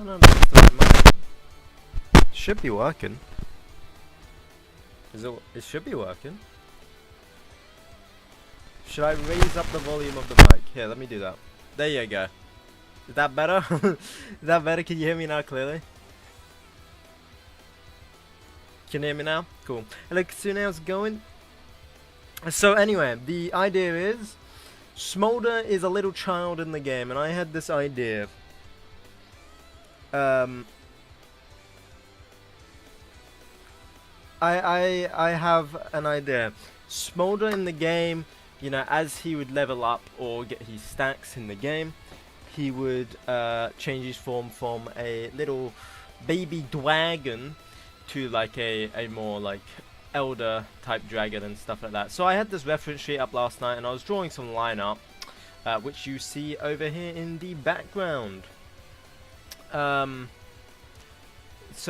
no, that's the right. Should be working. It should be working. Should I raise up the volume of the mic? Here, let me do that. There you go. Is that better? Is that better? Can you hear me now clearly? Can you hear me now? Cool. Hello, Kitsune, how's it going? So anyway, the idea is, Smolder is a little child in the game, and I had this idea. I have an idea. Smolder in the game, you know, as he would level up or get his stacks in the game, he would change his form from a little baby dwagon to like a more like elder type dragon and stuff like that. So I had this reference sheet up last night and I was drawing some lineup, which you see over here in the background. So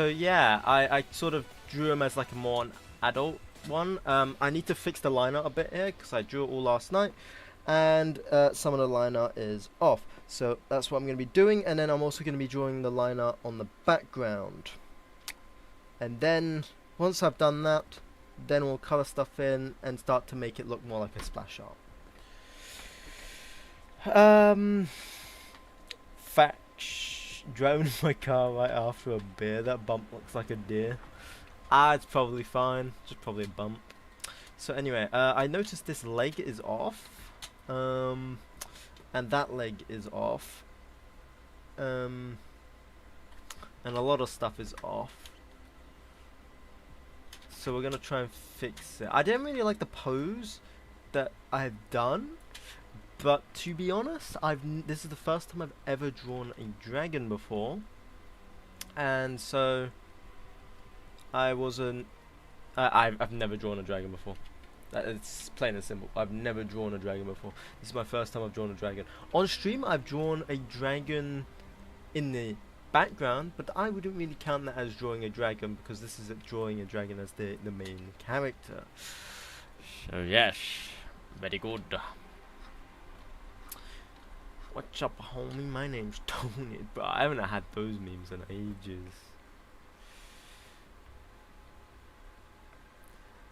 yeah, I sort of drew him as like a more adult one. I need to fix the liner a bit here because I drew it all last night, and some of the liner is off. So that's what I'm going to be doing, and then I'm also going to be drawing the liner on the background. And then once I've done that, then we'll color stuff in and start to make it look more like a splash art. Driving in my car right after a beer. That bump looks like a deer. It's probably fine. Just probably a bump. So anyway, I noticed this leg is off. And that leg is off. And a lot of stuff is off. So we're gonna try and fix it. I didn't really like the pose that I've done, but to be honest, this is the first time I've ever drawn a dragon before, and so I wasn't. I've never drawn a dragon before. It's plain and simple. I've never drawn a dragon before. This is my first time I've drawn a dragon. On stream, I've drawn a dragon in the background, but I wouldn't really count that as drawing a dragon because this is drawing a dragon as the main character. So yes, very good. What's up, homie? My name's Tony, but I haven't had those memes in ages.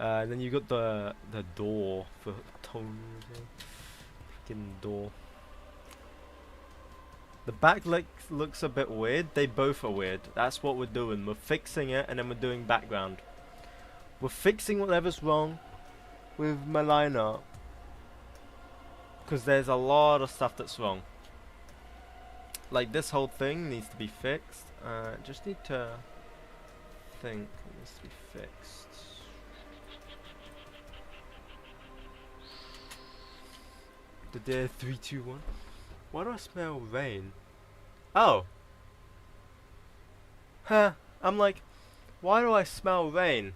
And then you got the door for Tony. Freaking door. The back looks a bit weird. They both are weird. That's what we're doing. We're fixing it, and then we're doing background. We're fixing whatever's wrong with my liner, because there's a lot of stuff that's wrong. Like this whole thing needs to be fixed. Just need to think. It needs to be fixed. The day 3, 2, 1. Why do I smell rain? Oh. Huh. I'm like, why do I smell rain?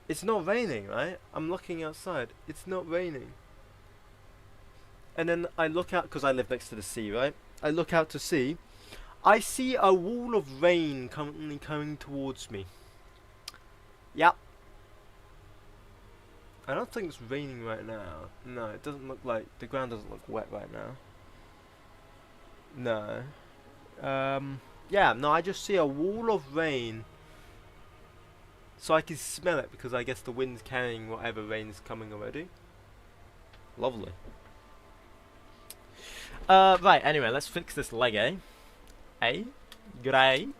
It's not raining, right? I'm looking outside. It's not raining. And then I look out, because I live next to the sea, right? I look out to sea. I see a wall of rain currently coming towards me. Yep. I don't think it's raining right now. No, it doesn't look like, the ground doesn't look wet right now. No. Yeah, no, I just see a wall of rain. So I can smell it because I guess the wind's carrying whatever rain's coming already. Lovely. Right, anyway, let's fix this leg, eh? Eh? G'day.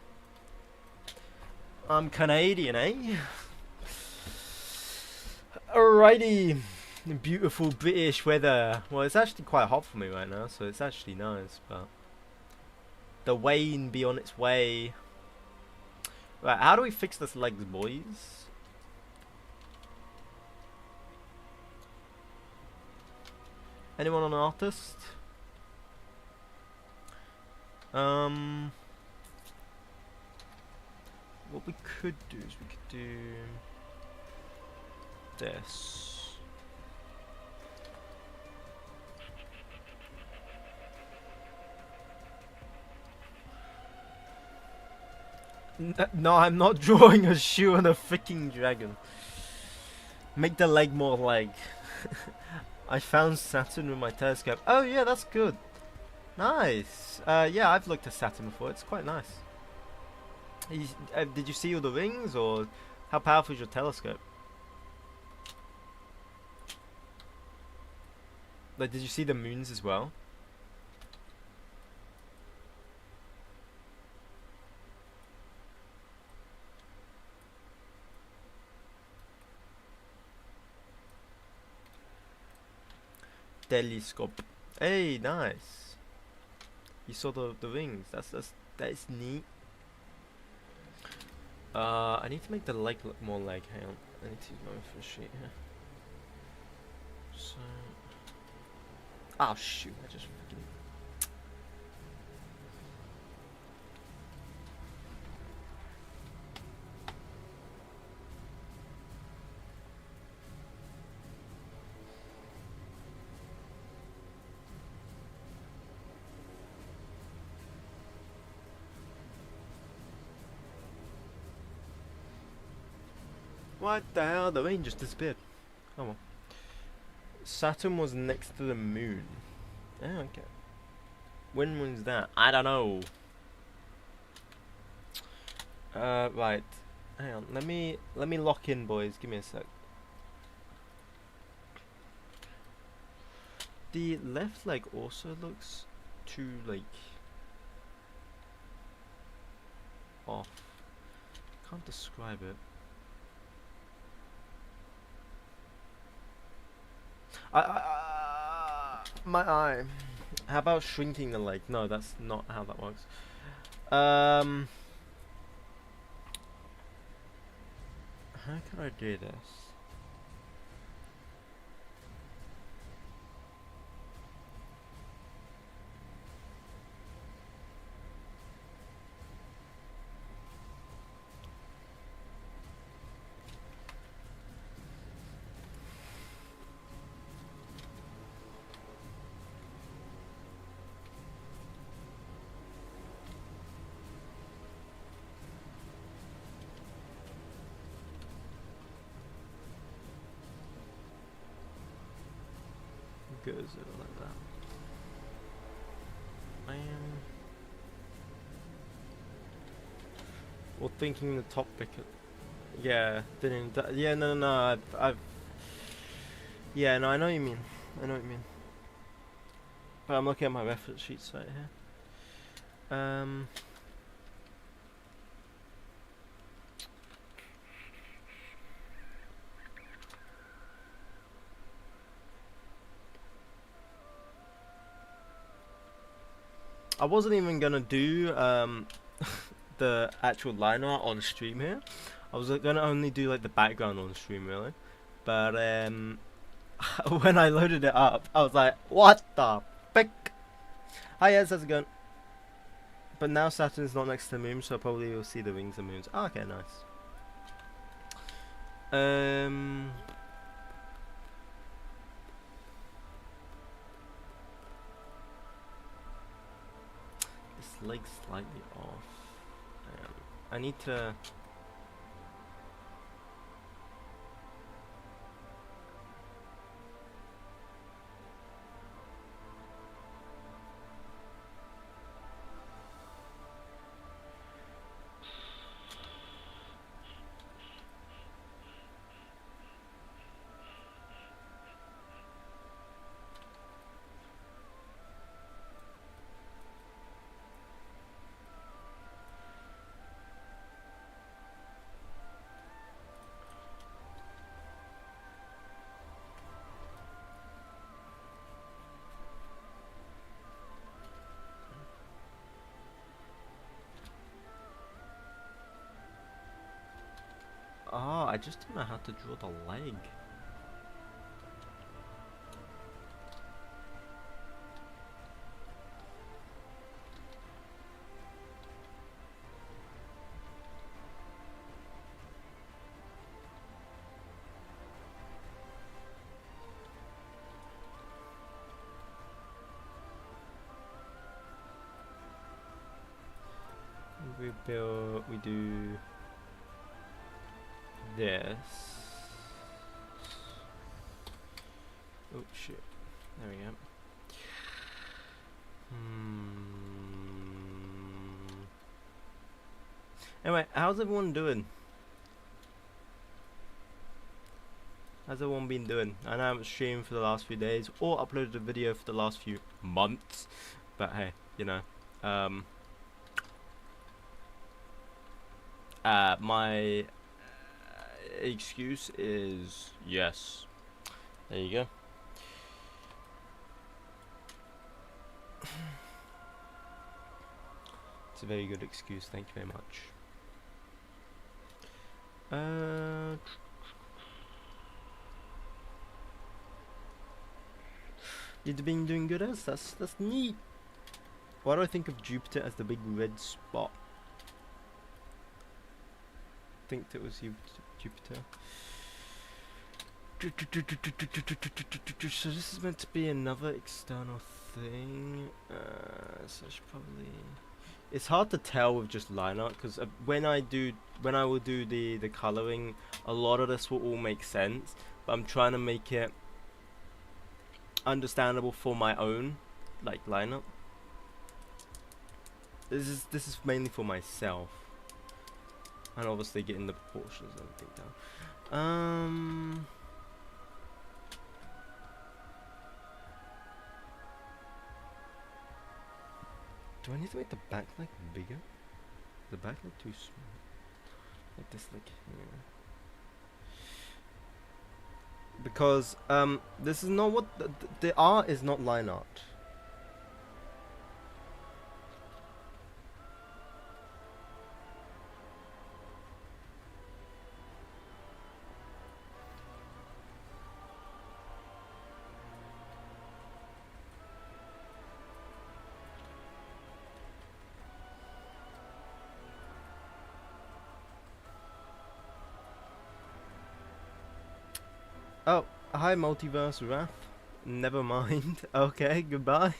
I'm Canadian, eh? Alrighty. Beautiful British weather. Well, it's actually quite hot for me right now, so it's actually nice, but the rain be on its way. Right, how do we fix this legs, boys? Anyone an artist? What we could do is we could do this. No, I'm not drawing a shoe on a freaking dragon. Make the leg more leg. I found Saturn with my telescope. Oh yeah, that's good. Nice. Yeah, I've looked at Saturn before. It's quite nice. Did you see all the rings, or how powerful is your telescope? Like, did you see the moons as well? Telescope. Hey, nice. You saw the rings. That's neat. I need to make the leg look more like. Hang on. I need to use my info sheet here. So. Oh shoot! I just freaking. What the hell? The rain just disappeared. Oh well. Saturn was next to the moon. Oh, okay. When was that? I don't know. Right. Hang on. Let me lock in, boys. Give me a sec. The left leg also looks too like off. Can't describe it. My eye. How about shrinking the leg? No, that's not how that works. How can I do this? Goes over like that. I am. Well, thinking the top because. Yeah, didn't. Yeah, no. I've. Yeah, no, I know what you mean. I know what you mean. But I'm looking at my reference sheets right here. I wasn't even gonna do the actual line art on stream here. I was gonna only do like the background on stream really, but when I loaded it up, I was like, what the frick? Hi, yes, how's it going? But now Saturn's not next to the moon, so probably you'll see the rings and moons. Oh, okay, nice. This leg's slightly off. I need to. Oh, I just don't know how to draw the leg. We do this. Oh shit. There we go. Anyway, how's everyone doing? How's everyone been doing? I know I haven't streamed for the last few days or uploaded a video for the last few months, but hey, you know, my excuse is yes. There you go. It's a very good excuse. Thank you very much. You've been doing good as that's neat. Why do I think of Jupiter as the big red spot? I think it was Jupiter. So this is meant to be another external thing. So I should probably. It's hard to tell with just line art because when I will do the coloring, a lot of this will all make sense. But I'm trying to make it understandable for my own like lineup. This is mainly for myself, and obviously getting the proportions and everything down. Do I need to make the backlight bigger? The backlight too small. Like this, like here. Because this is not what the art is not line art. Oh, hi Multiverse Wrath. Never mind. Okay, goodbye.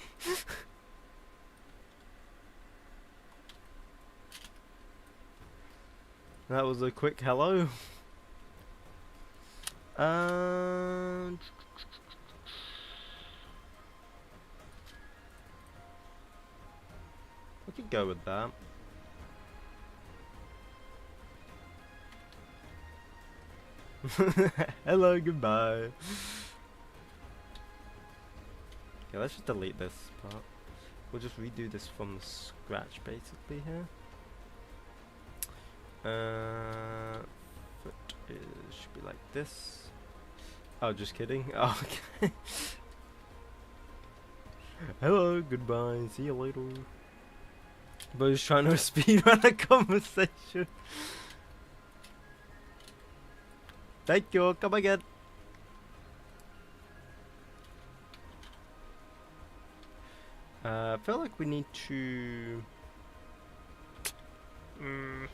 That was a quick hello. We could go with that. Hello, goodbye. Okay, let's just delete this part. We'll just redo this from scratch basically here. Foot should be like this. Oh, just kidding. Oh, okay. Hello, goodbye, see you later. But he's trying to speed run a conversation. Thank you, come again. I feel like we need to. I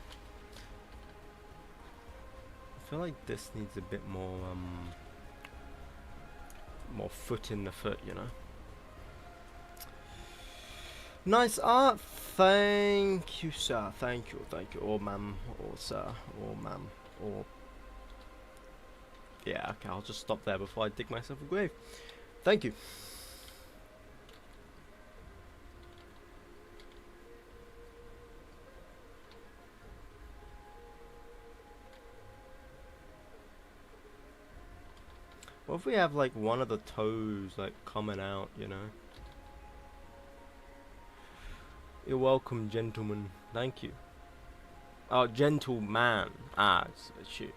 feel like this needs a bit more foot in the foot, you know. Nice art, thank you, sir. Thank you, or ma'am, or sir, or ma'am, or. Yeah, okay, I'll just stop there before I dig myself a grave. Thank you. What if we have like one of the toes like coming out, you know? You're welcome, gentlemen. Thank you. Oh, gentleman. Ah, shoot.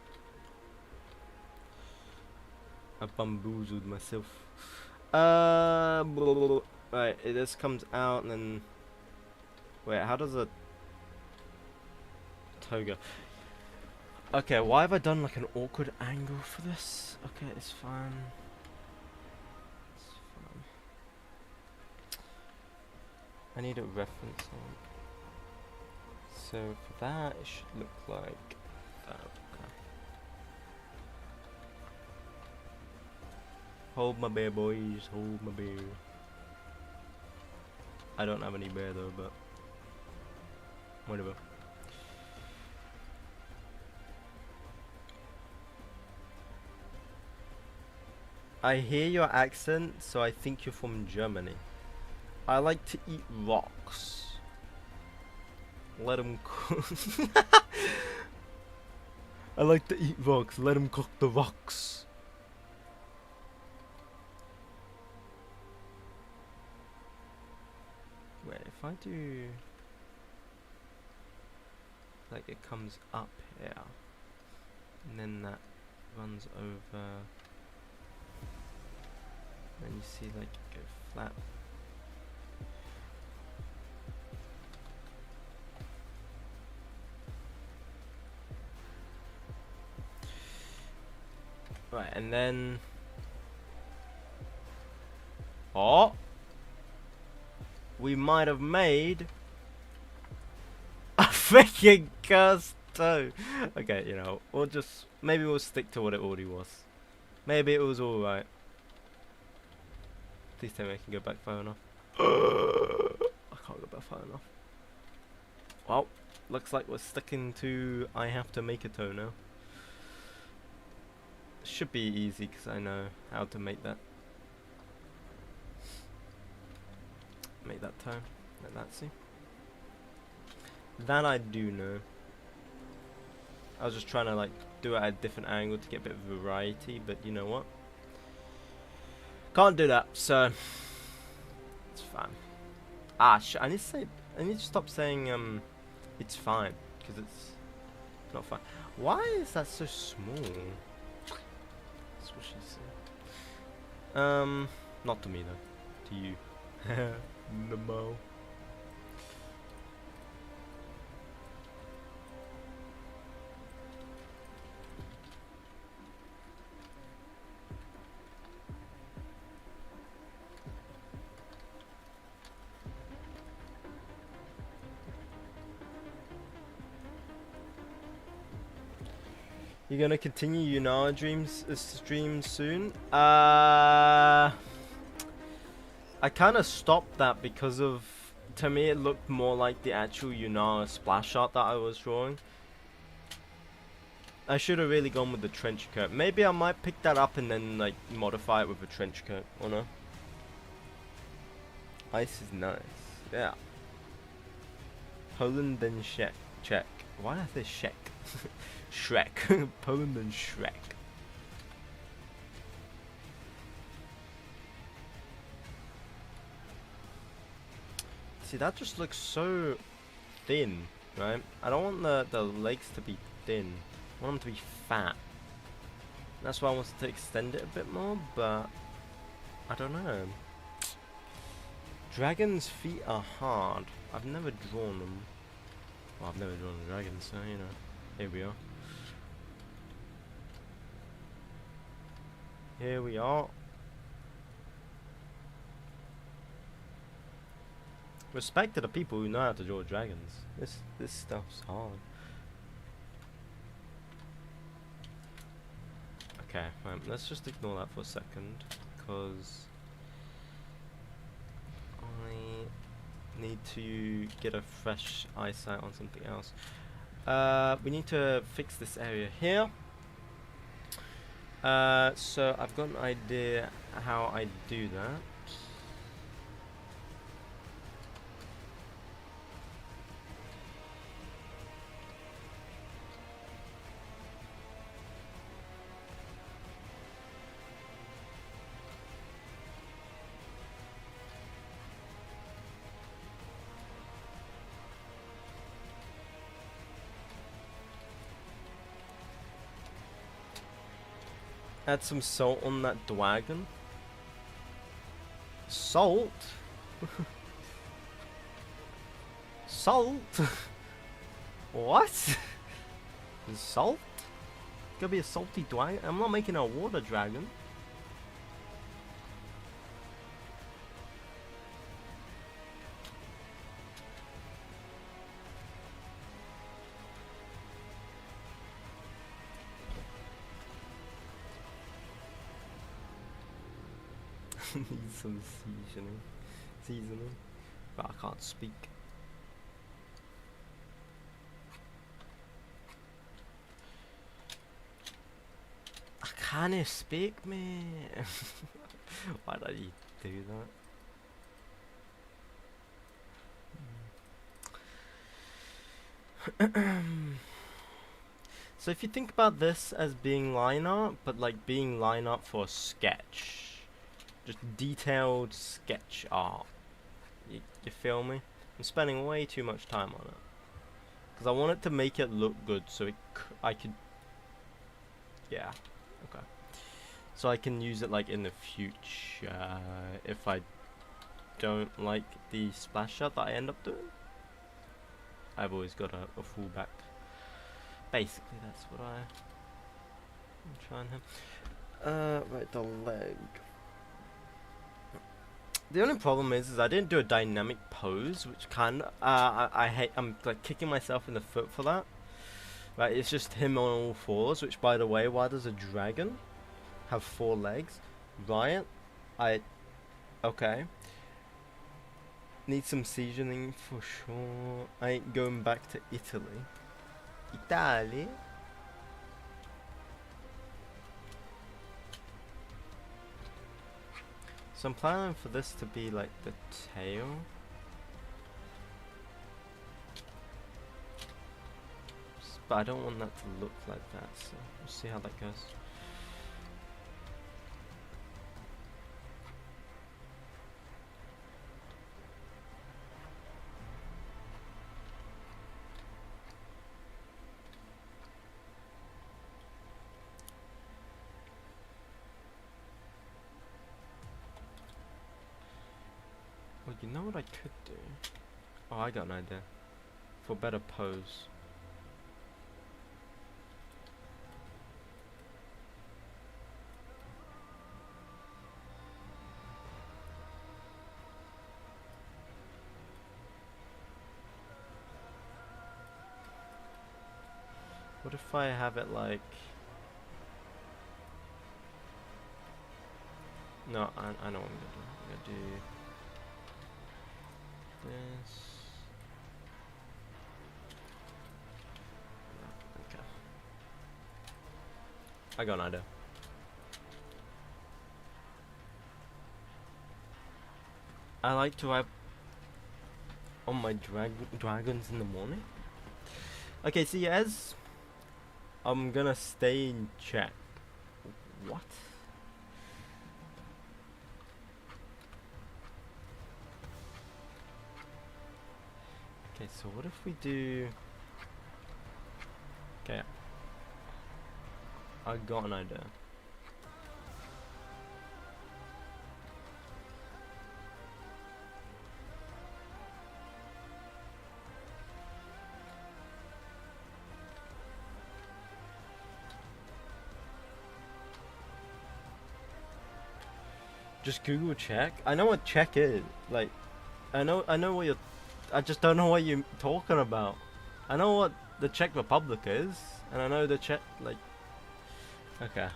I bamboozled myself. Right, this comes out and then. Wait, how does a toe go? Okay, why have I done like an awkward angle for this? Okay, it's fine. It's fine. I need a reference on. So for that, it should look like that. Okay. Hold my bear, boys. Hold my bear. I don't have any bear though, but whatever. I hear your accent, so I think you're from Germany. I like to eat rocks. Let him cook. I like to eat rocks. Let him cook the rocks. Wait, if I do... like it comes up here. And then that runs over. Then you see like it go flat. Right, and then... oh! We might have made... a freaking cursed toe! Okay, you know, we'll just... maybe we'll stick to what it already was. Maybe it was alright. Please tell me I can go back far enough. I can't go back far enough. Well, looks like we're sticking to I have to make a toe now. Should be easy because I know how to make that. Make that toe. Let that see. That I do know. I was just trying to like do it at a different angle to get a bit of variety, but you know what? Can't do that, so it's fine. Ah, I need to say. I need to stop saying it's fine because it's not fine. Why is that so small? That's what she said. Not to me though. To you. No. You're gonna continue Yunara streams soon? I kind of stopped that because of, to me it looked more like the actual Yunara splash art that I was drawing. I should have really gone with the trench coat. Maybe I might pick that up and then like modify it with a trench coat, or no? Ice is nice, yeah. Poland then Czech. Why did I say Czech? Shrek. Poland and Shrek. See, that just looks so thin, right? I don't want the legs to be thin. I want them to be fat. That's why I wanted to extend it a bit more, but I don't know. Dragons' feet are hard. I've never drawn them. Well, I've never drawn a dragon, so you know. Here we are. Here we are. Respect to the people who know how to draw dragons. This stuff's hard. Okay, right, let's just ignore that for a second, because I need to get a fresh eyesight on something else. We need to fix this area here. So I've got an idea how I do that. Add some salt on that dwagon. Salt? Salt? What? Salt? Gonna be a salty dwagon? I'm not making a water dragon. Need some seasoning, but I can't speak. I can't speak, man. Why did you do that? So if you think about this as being line art, but like being line art for a sketch, just detailed sketch art, you feel me? I'm spending way too much time on it because I want it to make it look good, so I could, yeah, okay. So I can use it like in the future if I don't like the splash shot that I end up doing. I've always got a fallback. Basically, that's what I'm trying to. Right, the leg. The only problem is I didn't do a dynamic pose, which kind of I hate. I'm like kicking myself in the foot for that. Right, it's just him on all fours. Which, by the way, why does a dragon have 4 legs? Riot, okay. Need some seasoning for sure. I ain't going back to Italy. Italy. So I'm planning for this to be like the tail. But I don't want that to look like that, so we'll see how that goes. Well, you know what I could do? Oh, I got an idea. For better pose. What if I have it like... No, I know what I'm gonna do. I'm gonna do this. Okay. I got an idea. I like to have on my dragons in the morning. Okay, see, as I'm gonna stay in check. What? Okay, so what if we do... Okay, I got an idea. Just Google check. I know what check is. Like, I know what you're... I just don't know what you're talking about. I know what the Czech Republic is, and I know the Czech, like... Okay.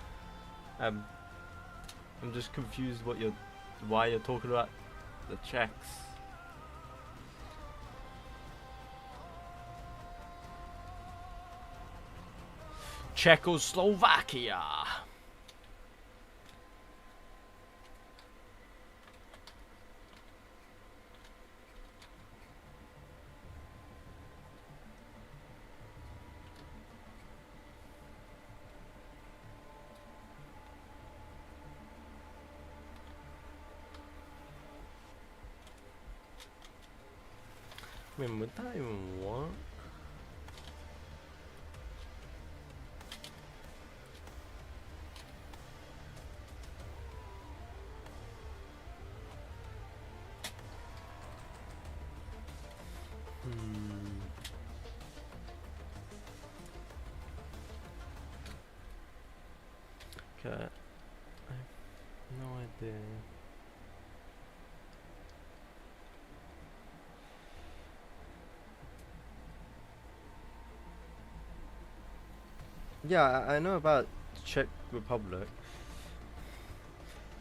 I'm just confused why you're talking about the Czechs. Czechoslovakia. I mean, would that even work? Okay. I have no idea. Yeah, I know about Czech Republic.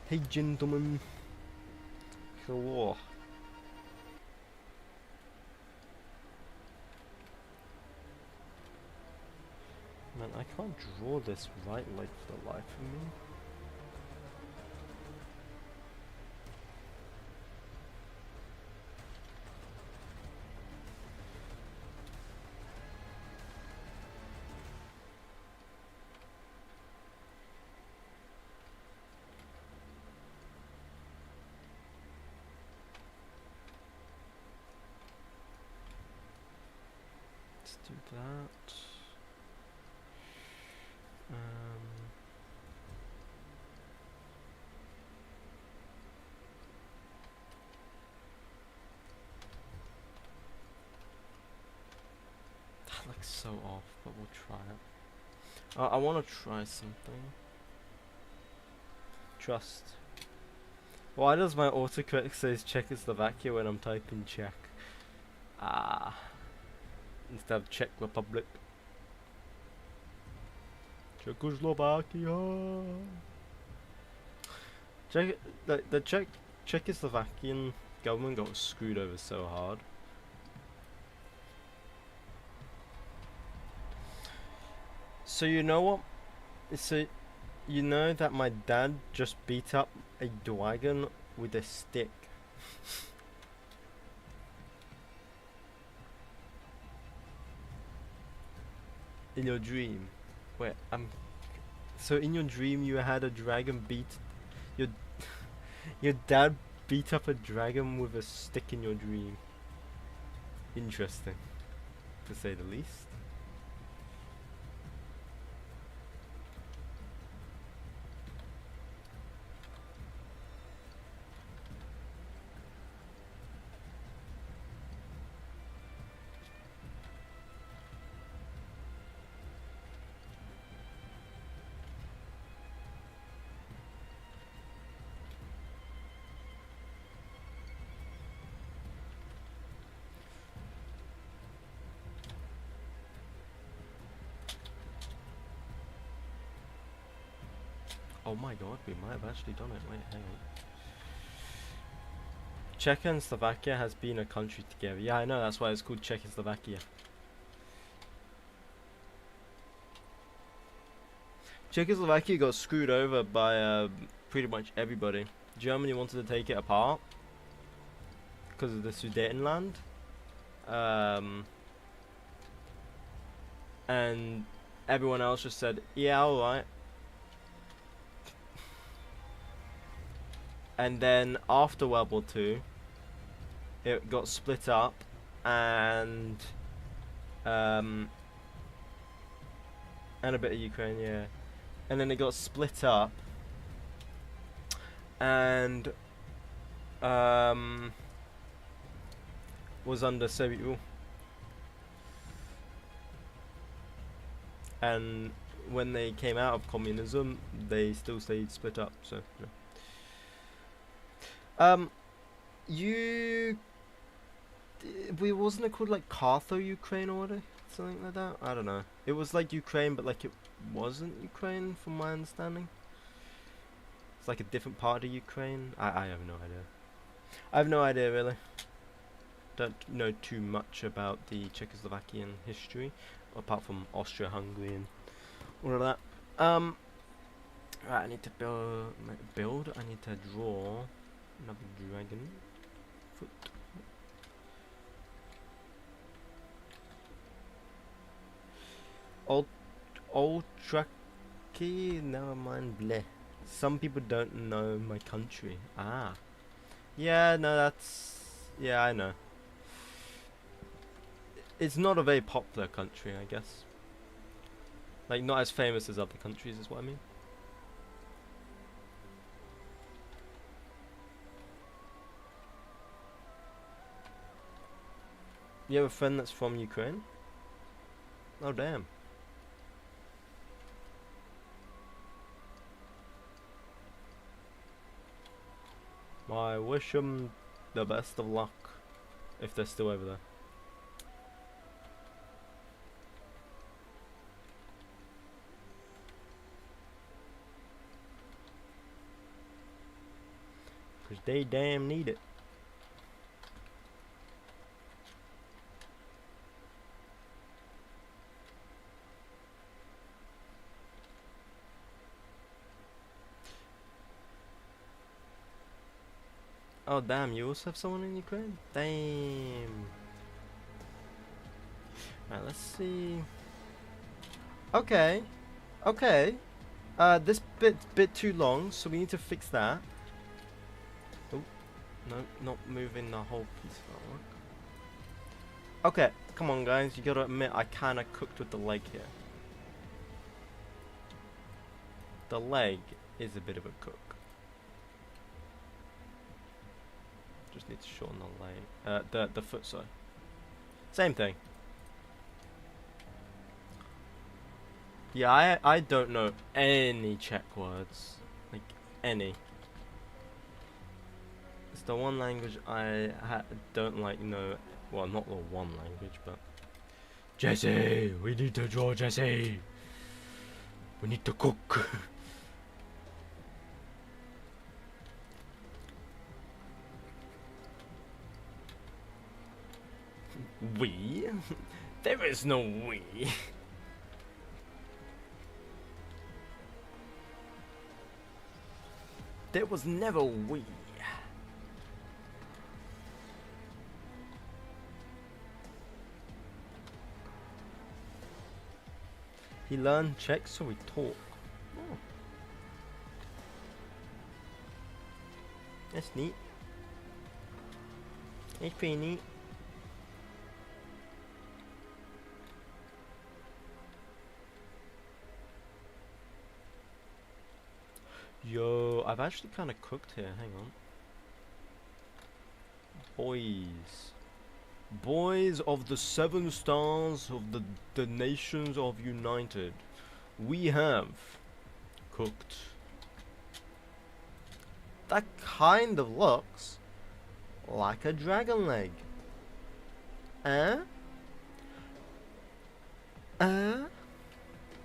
Hey, gentlemen. Hello. Man, I can't draw this right, like, for the life of me. Let's do that. That looks so off, but we'll try it. I want to try something. Trust. Why does my autocorrect says Czechoslovakia when I'm typing Czech? Instead of Czech Republic. Czechoslovakia. The Czechoslovakian government got screwed over so hard. So you know what? So you know that my dad just beat up a dwagon with a stick. In your dream. Wait, so in your dream you had a dragon beat your dad beat up a dragon with a stick in your dream. Interesting, to say the least. Oh my god, we might have actually done it. Wait, hang on. Czech and Slovakia has been a country together. Yeah, I know, that's why it's called Czechoslovakia. Czechoslovakia got screwed over by pretty much everybody. Germany wanted to take it apart because of the Sudetenland. And everyone else just said, yeah, alright. And then after World War II, it got split up, and a bit of Ukraine, yeah. And then it got split up, and was under Soviet rule. And when they came out of communism, they still stayed split up. So. Yeah. Wasn't it called like 𝐀𝐑𝐓 Ukraine or something like that? I don't know. It was like Ukraine, but like it wasn't Ukraine, from my understanding. It's like a different part of Ukraine. I have no idea. I have no idea really. Don't know too much about the Czechoslovakian history, apart from Austria-Hungary and all of that. Right, I need to build. I need to draw another dragon foot. Old Truckee, never mind, bleh. Some people don't know my country. Ah. Yeah, no, that's... Yeah, I know. It's not a very popular country, I guess. Like, not as famous as other countries is what I mean. You have a friend that's from Ukraine? Oh damn. I wish them the best of luck, if they're still over there. Cause they damn need it. Oh damn, you also have someone in Ukraine? Damn. Right, let's see. Okay. Okay. This bit too long, so we need to fix that. Oh, no, not moving the whole piece of artwork. Okay, come on guys, you gotta admit I kinda cooked with the leg here. The leg is a bit of a cook. Just need to shorten the leg. The foot, sorry. Same thing. Yeah, I don't know any Czech words. Like, any. It's the one language I don't like, well, not the one language, but... Jesse! We need to draw Jesse! We need to cook! We? There is no we. There was never we. He learned Czech, so we talk. Oh. That's neat. It's pretty neat. Yo, I've actually kind of cooked here. Hang on. Boys. Boys of the 7 stars of the nations of United. We have cooked. That kind of looks like a dragon leg.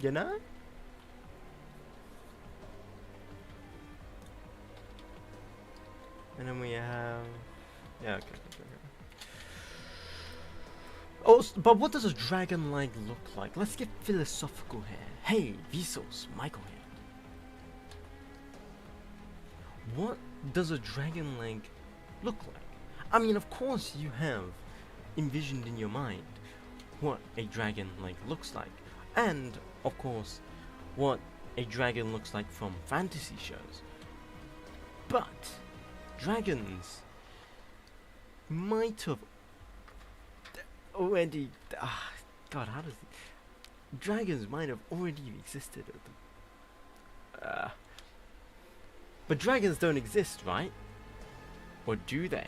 You know? And then we have... Yeah, okay. Oh, but what does a dragon leg look like? Let's get philosophical here. Hey, Vsauce, Michael here. What does a dragon leg look like? I mean, of course you have envisioned in your mind what a dragon leg looks like. And, of course, what a dragon looks like from fantasy shows. But dragons might have already... God, how does... Dragons might have already existed. But dragons don't exist, right? Or do they?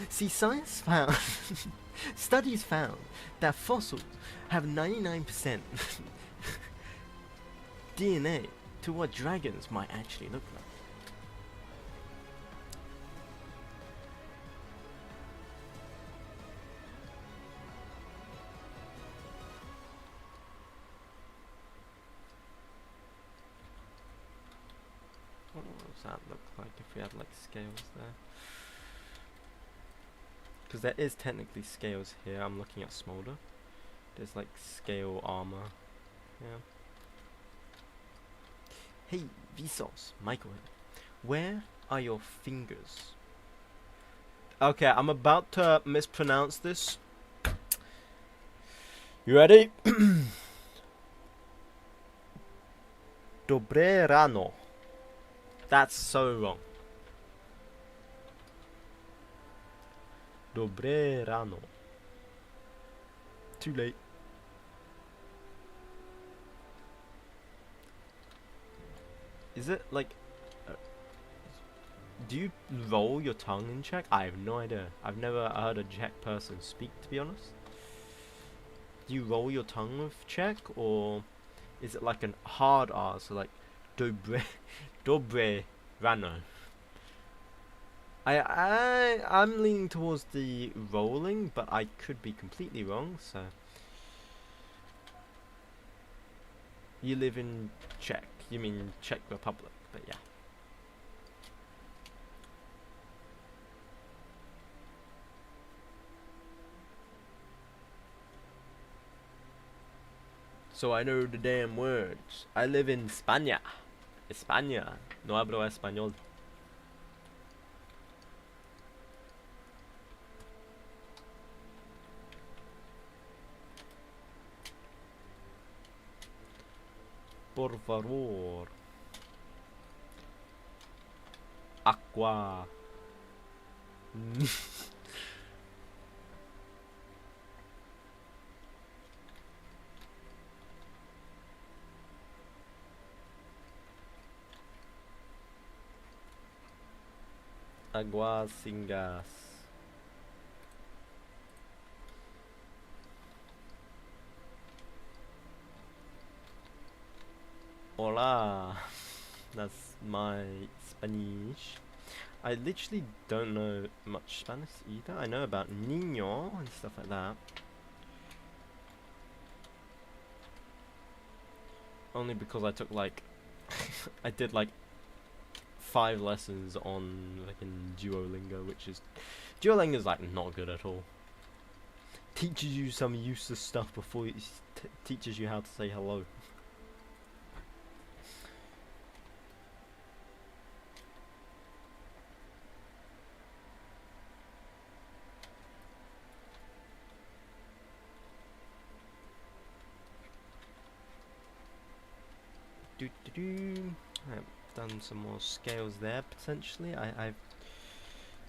See, science found... studies found that fossils have 99% DNA to what dragons might actually look like. What does that look like if we had like scales there? Because there is technically scales here. I'm looking at Smolder. There's like scale armor. Yeah. Hey, Vsauce, Michael here. Where are your fingers? Okay, I'm about to mispronounce this. You ready? Dobre rano. That's so wrong. Dobre rano. Too late. Is it like... do you roll your tongue in Czech? I have no idea. I've never heard a Czech person speak, to be honest. Do you roll your tongue with Czech? Or is it like an hard R? So like... Dobre... Dobre rano. I'm leaning towards the rolling, but I could be completely wrong, so... You live in Czech. You mean Czech Republic, but yeah. So I know the damn words. I live in España. España. No hablo español. Por favor. Aqua. Agua sin gas. Hola. That's my Spanish. I literally don't know much Spanish either. I know about niño and stuff like that. Only because I took like I did like 5 lessons on like in Duolingo, which is Duolingo's like not good at all. Teaches you some useless stuff before it teaches you how to say hello. I've done some more scales there potentially. I've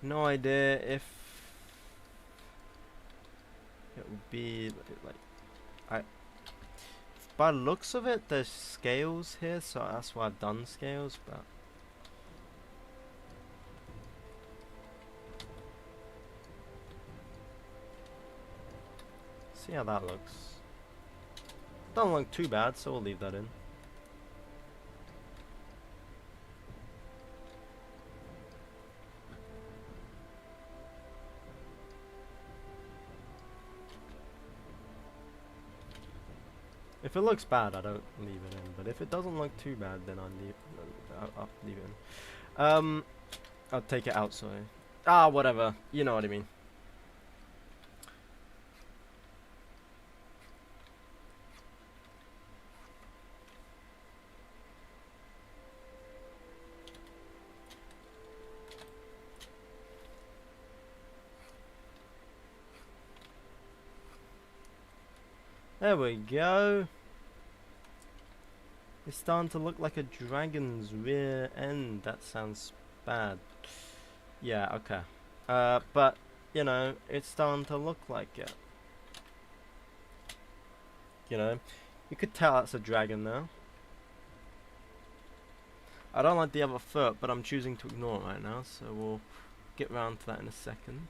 no idea if it would be like by the looks of it there's scales here, so that's why I've done scales, but see how that looks. Don't look too bad, so we'll leave that in. If it looks bad, I don't leave it in. But if it doesn't look too bad, then I'll leave it in. I'll take it out. Sorry. Ah, whatever. You know what I mean. There we go. It's starting to look like a dragon's rear end. That sounds bad. Yeah, okay. But, you know, it's starting to look like it. You know, you could tell that's a dragon now. I don't like the other foot, but I'm choosing to ignore it right now, so we'll get round to that in a second.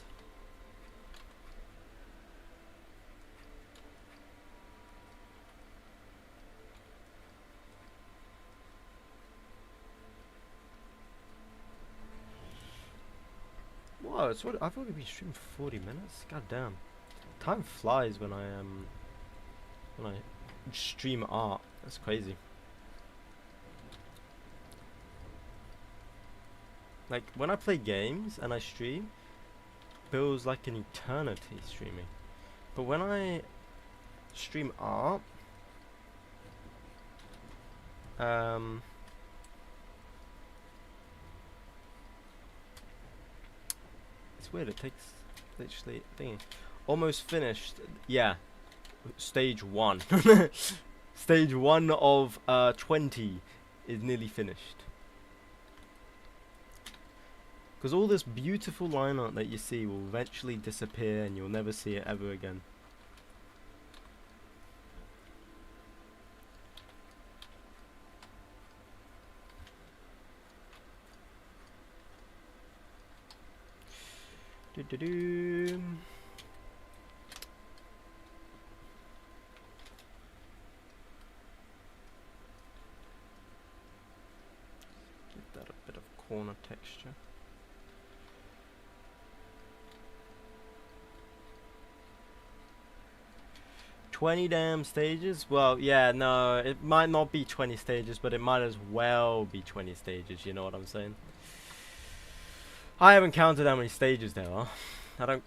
Whoa, it's what I've already been streaming for 40 minutes. God damn, time flies when I stream art. That's crazy. Like when I play games and I stream, it feels like an eternity streaming. But when I stream art, it's weird. It takes literally thingy. Almost finished. Yeah, stage 1. Stage 1 of 20 is nearly finished. Because all this beautiful line art that you see will eventually disappear and you'll never see it ever again. Do-do-do. Give that a bit of corner texture. Damn stages? Well, yeah, no, it might not be 20 stages, but it might as well be 20 stages, you know what I'm saying? I haven't counted how many stages there are. I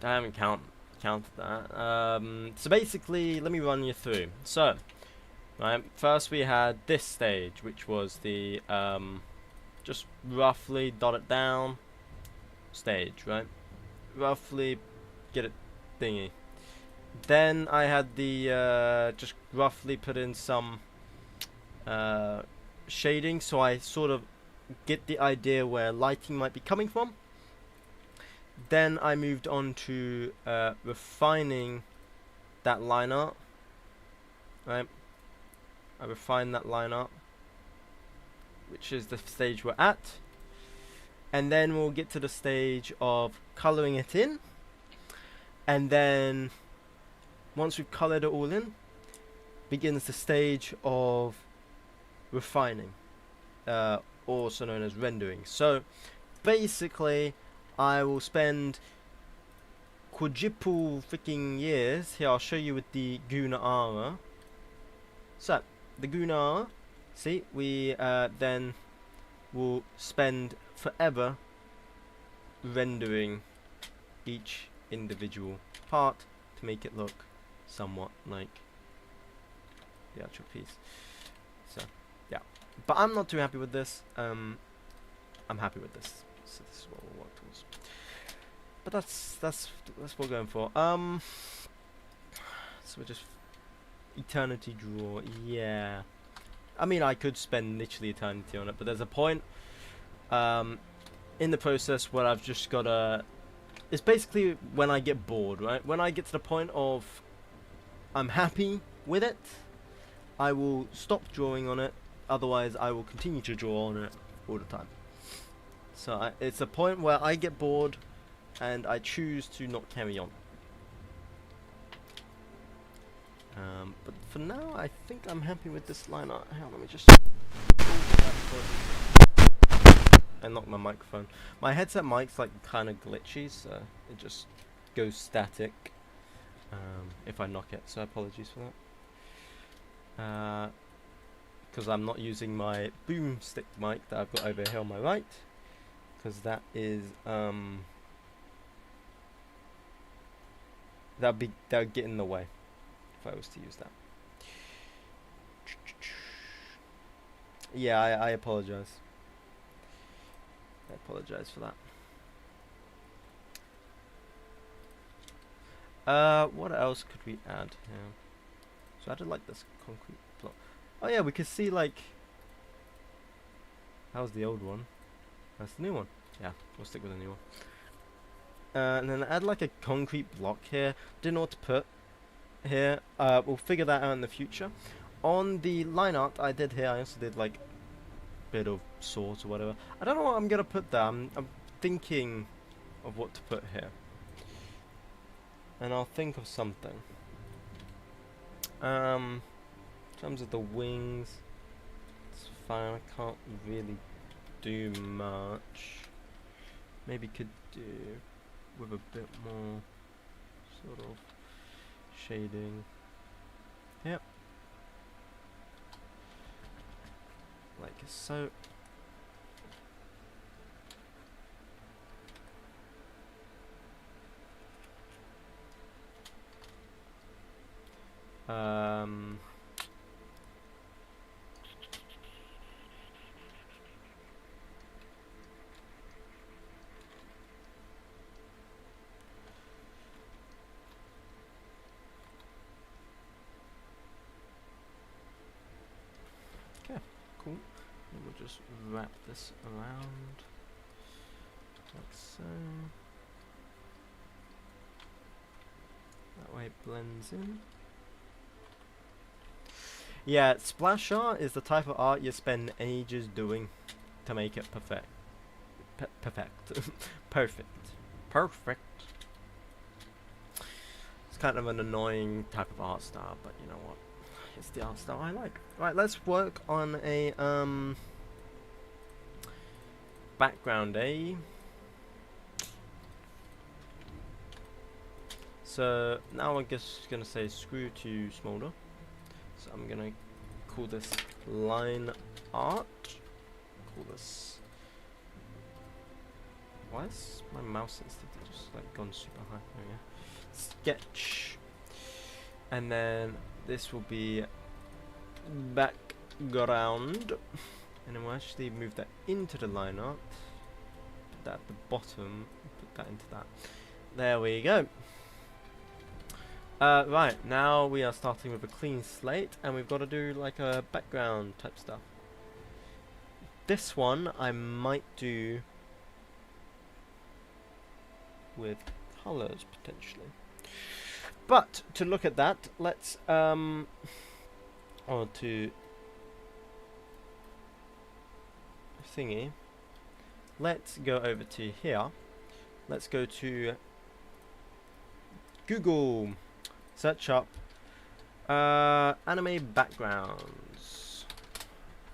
haven't counted that. So basically, let me run you through. So, right, first we had this stage, which was the, just roughly dot it down stage, right? Roughly get it thingy. Then I had the just roughly put in some shading, so I sort of get the idea where lighting might be coming from. Then I moved on to refining that line art. Right, I refined that line art, which is the stage we're at. and then we'll get to the stage of colouring it in, and then once we've coloured it all in, begins the stage of refining, also known as rendering. So basically I will spend quadruple freaking years here. I'll show you with the 𝐀𝐑𝐓. So the 𝐀𝐑𝐓, see, we then will spend forever rendering each individual part to make it look somewhat like the actual piece. So yeah, but I'm not too happy with this. I'm happy with this, so this is what we'll work towards. But that's what we're going for. So we're just eternity draw. Yeah, I mean, I could spend literally eternity on it, but there's a point in the process where I've just gotta. It's basically when I get bored, right? When I get to the point of I'm happy with it, I will stop drawing on it. Otherwise, I will continue to draw on it all the time. So it's a point where I get bored, and I choose to not carry on. But for now, I think I'm happy with this line art. Hang on, let me just. I knocked my microphone. My headset mic's like kind of glitchy, so it just goes static if I knock it. So apologies for that. Because I'm not using my boomstick mic that I've got over here on my right, because that is that would get in the way if I was to use that. Yeah, I apologize. I apologize for that. What else could we add here? So I did like this concrete block. Oh yeah, we could see like. How's the old one? That's the new one. Yeah, we'll stick with the new one. And then add like a concrete block here. Didn't know what to put here. We'll figure that out in the future. On the line art I did here, I also did like bit of sort or whatever. I don't know what I'm gonna put there. I'm thinking of what to put here, and I'll think of something. In terms of the wings, it's fine. I can't really do much. Maybe could do with a bit more sort of shading. Yep. Like so. Okay, cool. And we'll just wrap this around like so. That way it blends in. Yeah, splash art is the type of art you spend ages doing to make it perfect. Perfect. It's kind of an annoying type of art style, but you know what? It's the art style I like. Right, let's work on a background, eh? So now I'm just gonna say screw to smolder. So I'm gonna call this line art. Call this. Why is my mouse sensitivity just like gone super high? There we go. Sketch. And then this will be background. And then we'll actually move that into the line art. Put that at the bottom. Put that into that. There we go. Right, now we are starting with a clean slate, and we've got to do like a background type stuff. This one I might do with colors potentially. But to look at that, let's or to thingy. let's go over to here. Let's go to Google, search up anime backgrounds.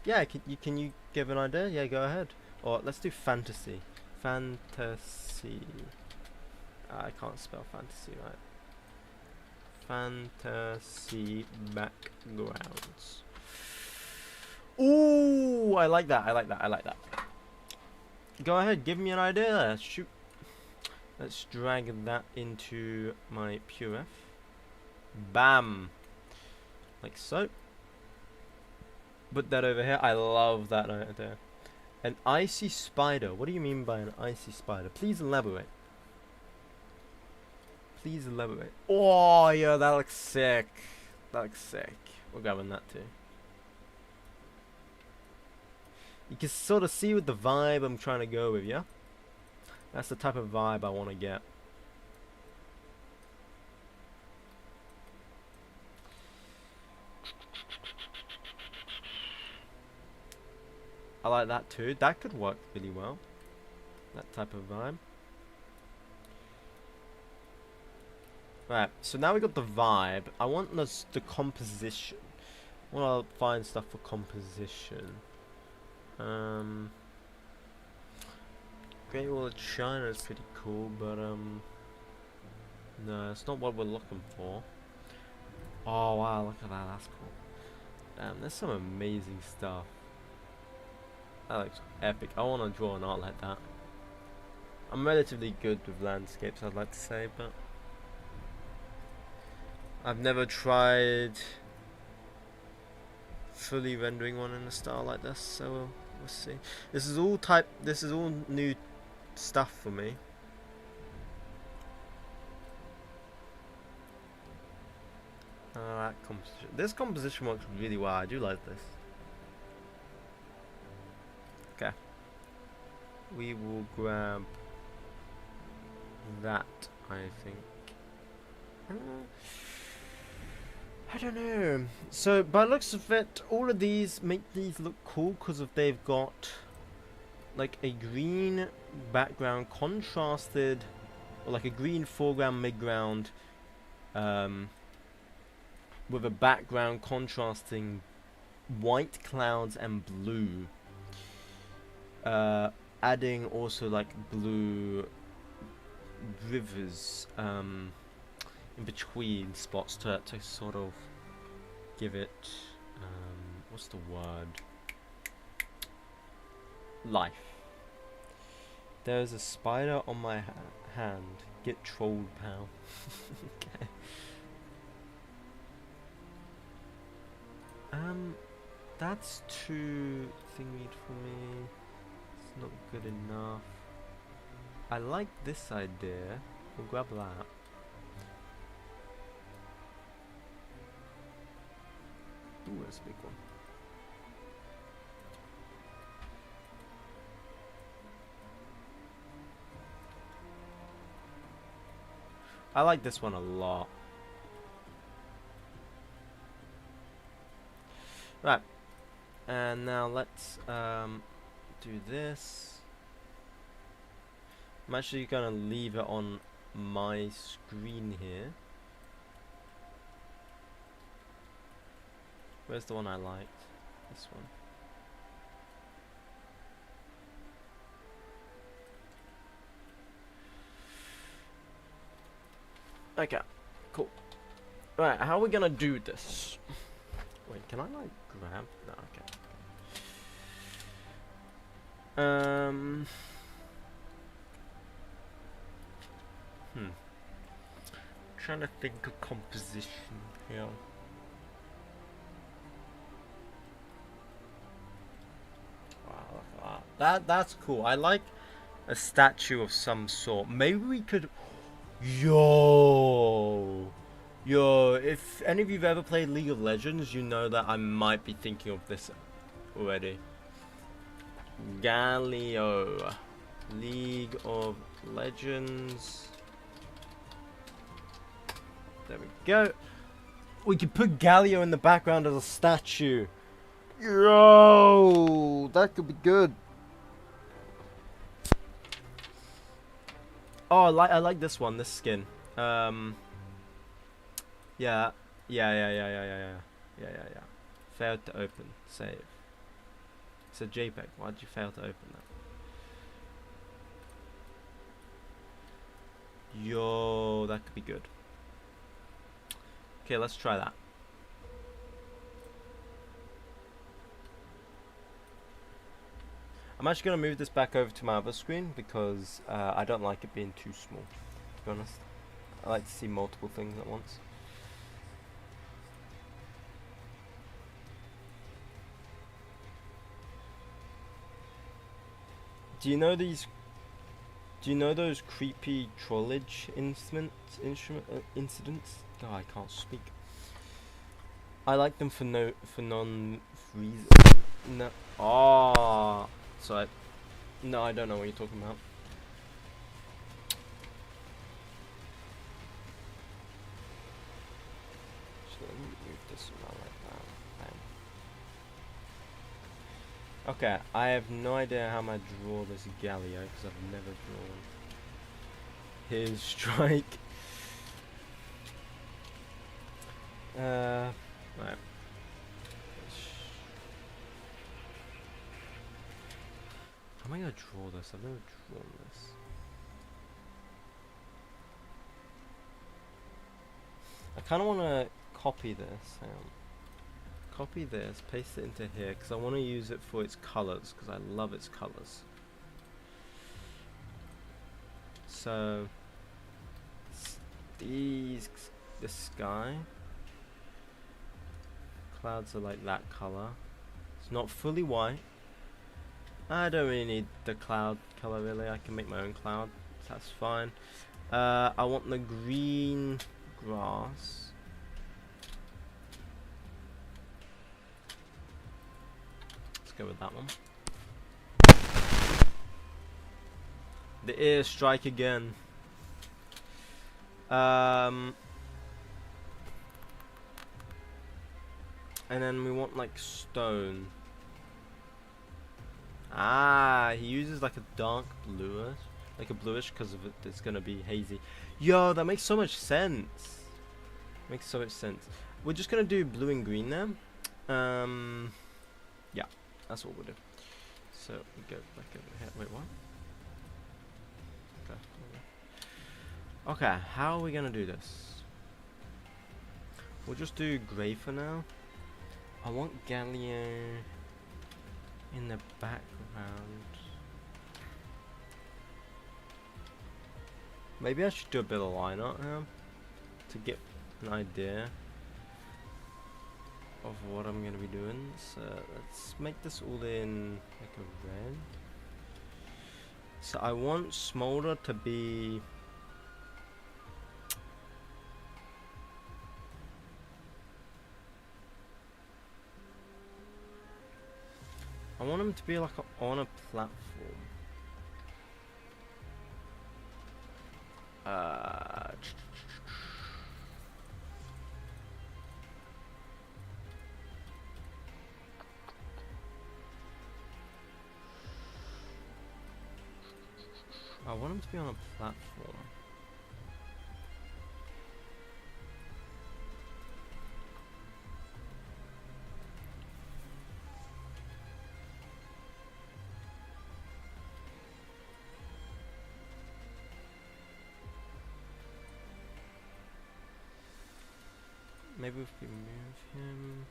Yeah, can you give an idea? Yeah, go ahead. Or let's do fantasy. Fantasy. I can't spell fantasy right. Fantasy backgrounds. Ooh, I like that. I like that. I like that. Go ahead, give me an idea. Shoot. Let's drag that into my 𝐀𝐑𝐓. Bam. Like so. Put that over here. I love that idea. An icy spider. What do you mean by an icy spider? Please elaborate. Please elaborate. Oh, yeah, that looks sick. That looks sick. We're grabbing that too. You can sort of see with the vibe I'm trying to go with, yeah? That's the type of vibe I want to get. I like that too. That could work really well. That type of vibe. Right, so now we got the vibe. I want the composition. I want to find stuff for composition. Great Wall of China is pretty cool, but no, it's not what we're looking for. Oh wow, look at that, that's cool. Damn, there's some amazing stuff. That looks epic. I want to draw an art like that. I'm relatively good with landscapes, I'd like to say, but I've never tried fully rendering one in a style like this, so we'll see. This is all new stuff for me. That composition. This composition works really well. I do like this. Okay. We will grab that, I think. I don't know. So, by the looks of it, all of these make these look cool because they've got like a green background contrasted, or like a green foreground, midground, with a background contrasting white clouds and blue. Adding also like blue rivers in between spots to sort of give it what's the word, life. There's a spider on my hand. Get trolled, pal. Okay. That's too thingy for me. It's not good enough. I like this idea. We'll grab that. Ooh, that's a big one. I like this one a lot. Right. And now let's do this. I'm actually gonna leave it on my screen here. Where's the one I liked? This one. Okay, cool. Right, how are we gonna do this? Wait, can I like grab? No, okay. Trying to think of composition here. Wow, look at that. That's cool. I like a statue of some sort. Maybe we could. Yo, if any of you've ever played League of Legends, you know that I might be thinking of this already. Galio, League of Legends. There we go. We could put Galio in the background as a statue. Yo, that could be good. Oh, I like this one, this skin. Yeah. Yeah, yeah, yeah, yeah, yeah, yeah. Yeah, yeah, yeah. Failed to open. Save. It's a JPEG. Why did you fail to open that? Yo, that could be good. Okay, let's try that. I'm actually going to move this back over to my other screen because I don't like it being too small, to be honest. I like to see multiple things at once. Do you know these? Do you know those creepy trollage incidents? Oh, I can't speak. I like them for non reason. No. Oh, sorry. No, I don't know what you're talking about. So let me move this around like that. Bang. Okay, I have no idea how I draw this Galio because I've never drawn his strike. Right. How am I gonna draw this? I've never drawn this. I kind of want to copy this. Hang on. Copy this, paste it into here because I want to use it for its colors because I love its colors. So the sky clouds are like that color. It's not fully white. I don't really need the cloud color really. I can make my own cloud. So that's fine. I want the green grass. Let's go with that one. The ear strike again. And then we want like stone. Ah, he uses like a dark bluish, like a bluish because of it. It's gonna be hazy. Yo, that makes so much sense. Makes so much sense. We're just gonna do blue and green now. Yeah, that's what we'll do. So we go back over here. Wait, what? Okay. Okay, how are we gonna do this? We'll just do grey for now. I want Galio in the background. Maybe I should do a bit of line art now to get an idea of what I'm gonna be doing. So let's make this all in like a red. So I want Smolder to be I want him to be like on a platform. I want him to be on a platform. Maybe if we move him.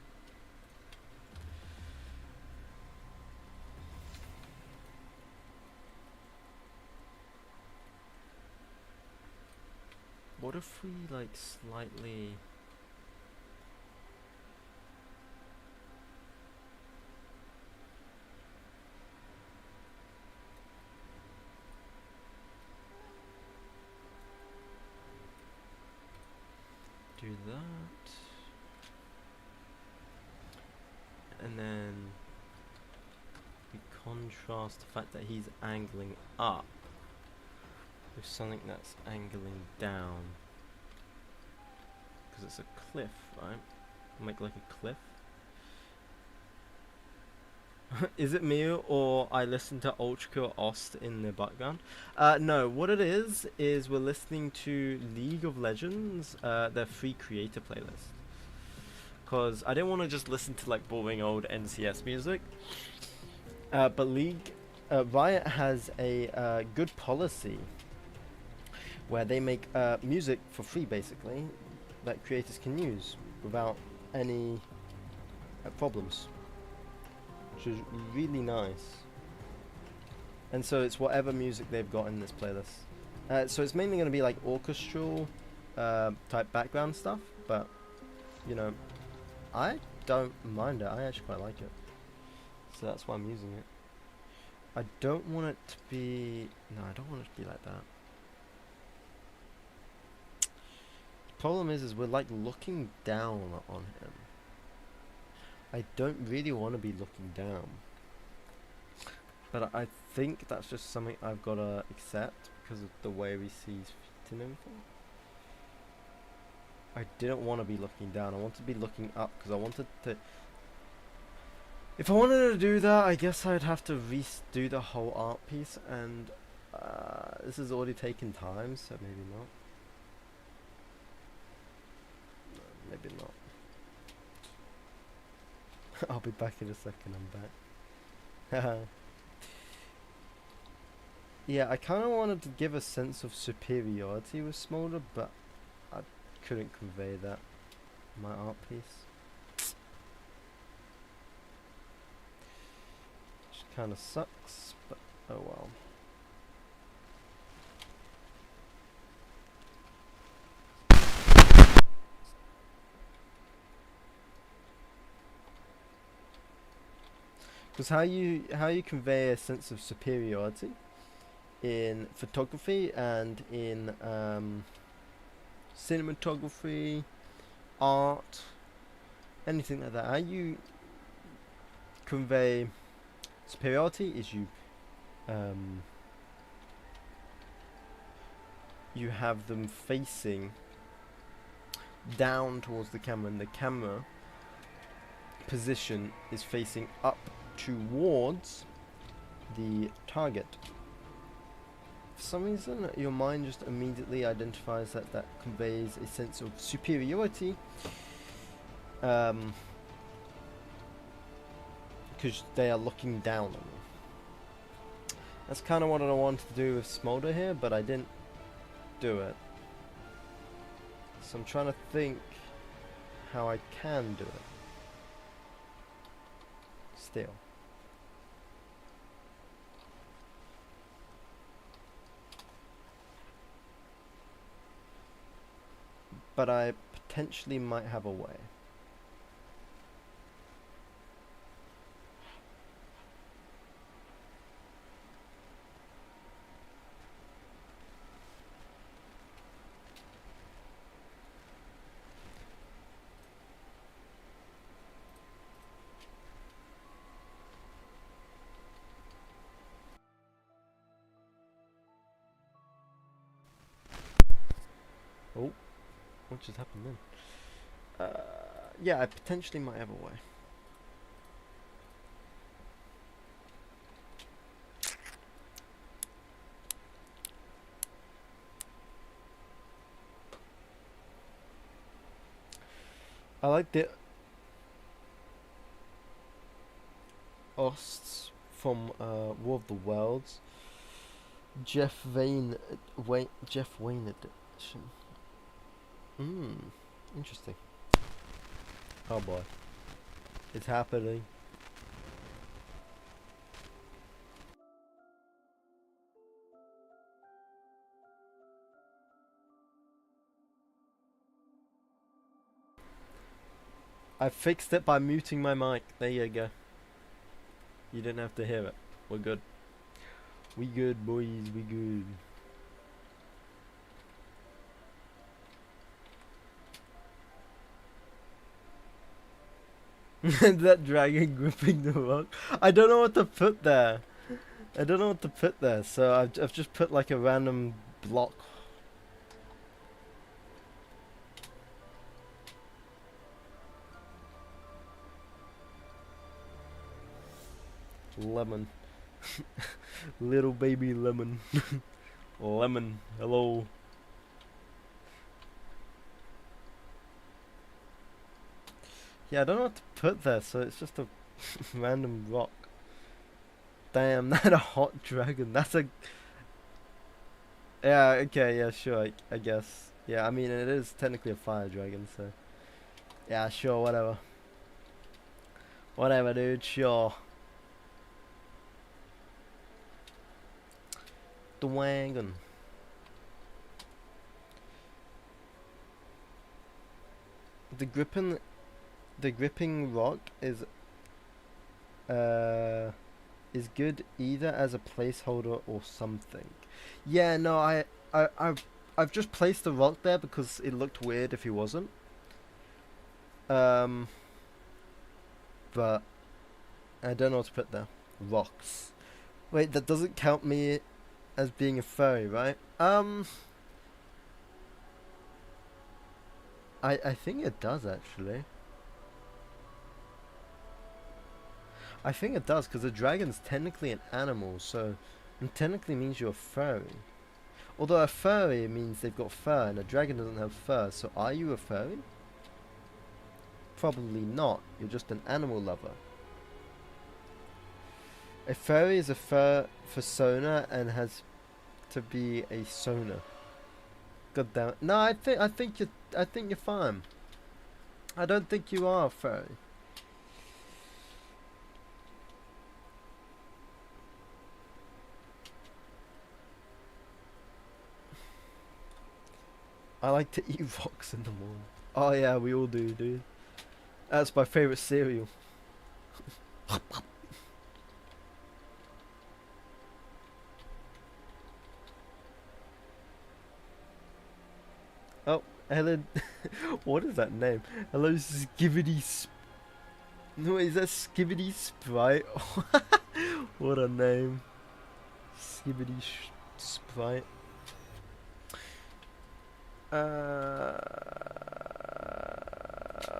What if we like slightly do that? And then we contrast the fact that he's angling up with something that's angling down. Because it's a cliff, right? Make like a cliff. Is it me or I listen to 𝐀𝐑𝐓 𝐒𝐄 in the background? No, what it is we're listening to League of Legends, their free creator playlist. Cause I didn't want to just listen to like boring old NCS music. But Riot has a good policy where they make music for free, basically, that creators can use without any problems, which is really nice. And so it's whatever music they've got in this playlist. So it's mainly going to be like orchestral type background stuff, but you know, I don't mind it. I actually quite like it. So that's why I'm using it. I don't want it to be... No, I don't want it to be like that. Problem is we're like looking down on him. I don't really want to be looking down. But I think that's just something I've got to accept because of the way we see his feet and everything. I didn't want to be looking down. I wanted to be looking up because I wanted to... If I wanted to do that, I guess I'd have to redo the whole art piece, and this has already taken time, so maybe not. No, maybe not. I'll be back in a second, I'm back. Yeah, I kind of wanted to give a sense of superiority with Smolder, but I couldn't convey that in my art piece. Which kind of sucks, but oh well. Because how you convey a sense of superiority in photography and in cinematography, art, anything like that, how you convey superiority is you have them facing down towards the camera, and the camera position is facing up towards the target. For some reason, your mind just immediately identifies that that conveys a sense of superiority, because they are looking down on you. That's kind of what I wanted to do with Smolder here, but I didn't do it. So I'm trying to think how I can do it. Still. But I potentially might have a way. Oh, what just happened then? Yeah, I potentially might have a way. I like the Osts from War of the Worlds. Jeff Wayne edition. Interesting. Oh boy, it's happening. I fixed it by muting my mic. There you go. You didn't have to hear it. We're good. We good, boys. We good. That dragon gripping the rock. I don't know what to put there. So I've just put like a random block. Lemon. Little baby lemon. Lemon, hello. Yeah, I don't know what to put there, so it's just a random rock. Damn, not a hot dragon. That's a... Yeah, okay, yeah, sure, I guess. Yeah, I mean, it is technically a fire dragon, so... Yeah, sure, whatever. Whatever, dude, sure. Dwagon. The gripping rock is good either as a placeholder or something. Yeah, no, I've just placed the rock there because it looked weird if he wasn't. But I don't know what to put there. Rocks. Wait, that doesn't count me as being a furry, right? I think it does actually. I think it does because a dragon's technically an animal, so it technically means you're a furry. Although a furry means they've got fur, and a dragon doesn't have fur. So are you a furry? Probably not. You're just an animal lover. A furry is a fur persona and has to be a sona. God damn it! No, I think you're fine. I don't think you are a furry. I like to eat rocks in the morning. Oh yeah, we all do, dude. That's my favorite cereal. Oh, Helen. What is that name? Hello, Skibbity No, is that Skibbity Sprite? What a name. Skibbity Sprite.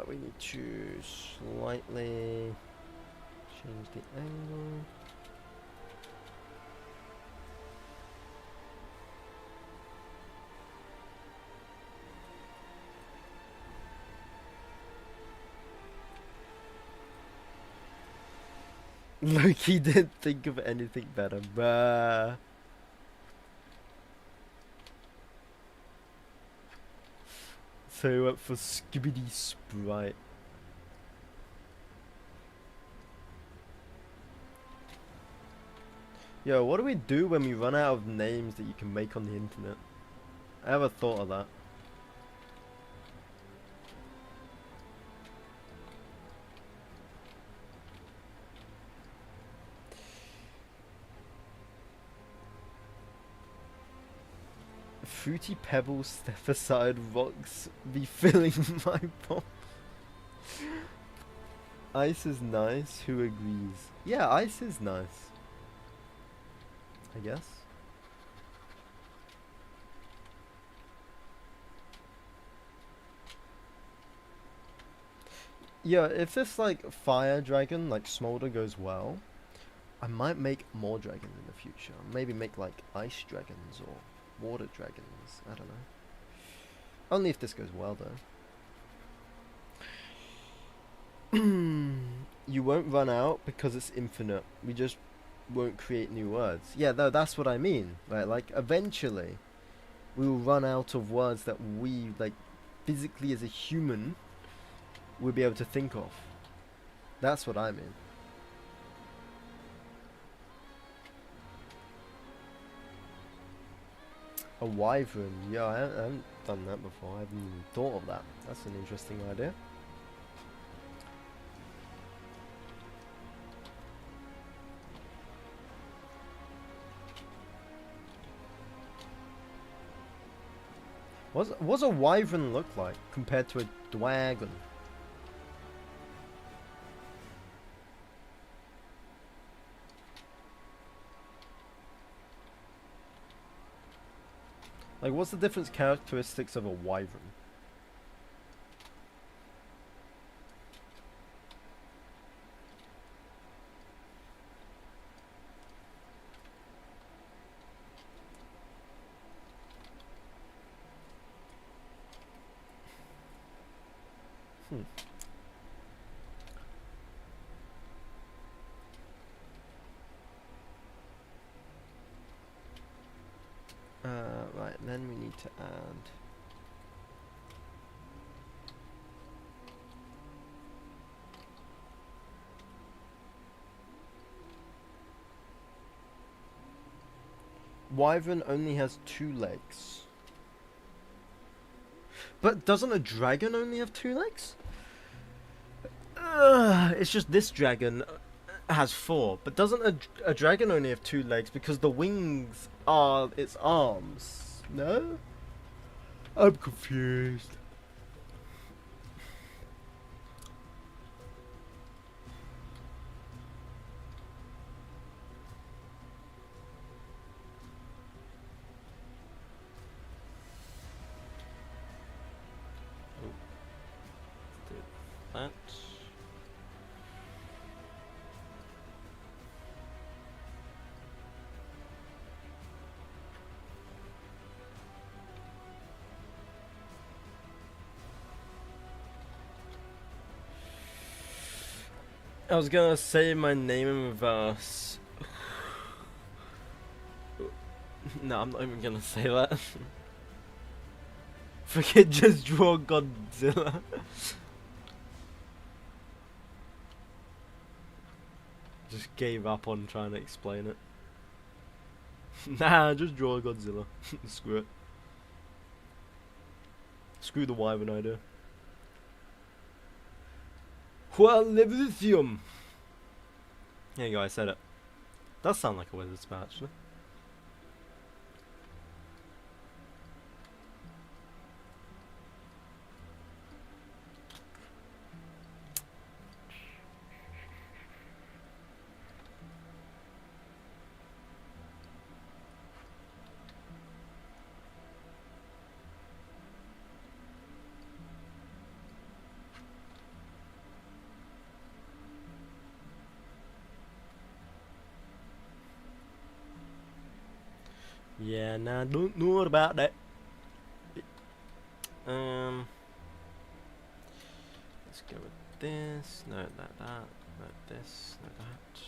We need to slightly change the angle. Loki didn't think of anything better, bruh. So he went for Skibbity Sprite. Yo, what do we do when we run out of names that you can make on the internet? I never thought of that. Fruity pebbles step aside, rocks be filling my pop. Ice is nice, who agrees? Yeah, ice is nice, I guess. Yeah, if this like fire dragon, like Smolder, goes well, I might make more dragons in the future. Maybe make like ice dragons or water dragons. I don't know. Only if this goes well, though. You won't run out because it's infinite. We just won't create new words. Yeah, no, that's what I mean. Right? Like, eventually, we will run out of words that we, like, physically as a human, will be able to think of. That's what I mean. A wyvern. Yeah, I haven't done that before. I haven't even thought of that. That's an interesting idea. What's a wyvern look like compared to a dwagon? Like, what's the different characteristics of a wyvern? Hmm. Right, then we need to add... Wyvern only has 2 legs. But doesn't a dragon only have 2 legs? It's just this dragon has 4. But doesn't a dragon only have 2 legs because the wings are its arms? No? I'm confused. That. I was gonna say my name in reverse. No, I'm not even gonna say that. Forget, just draw Godzilla. Just gave up on trying to explain it. Nah, just draw Godzilla. Screw it. Screw the Wyvern idea. Well, lithium. There you go, I said it. Does sound like a wizard spell, actually. Yeah, nah, don't know about that. Let's go with this. No, that. No, this. No, that.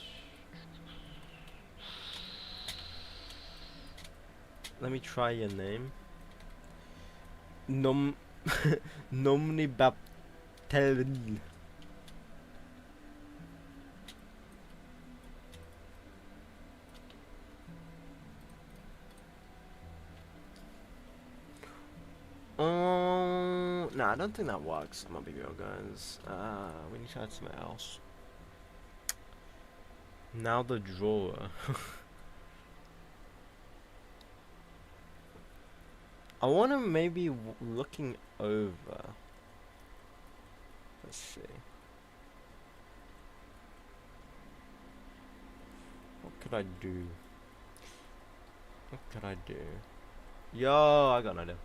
Let me try your name. Nomni Baptel. Nah, I don't think that works. I'm gonna be real, guys. We need to add something else. Now the drawer. I want to maybe looking over. Let's see. What could I do? What could I do? Yo, I got an idea.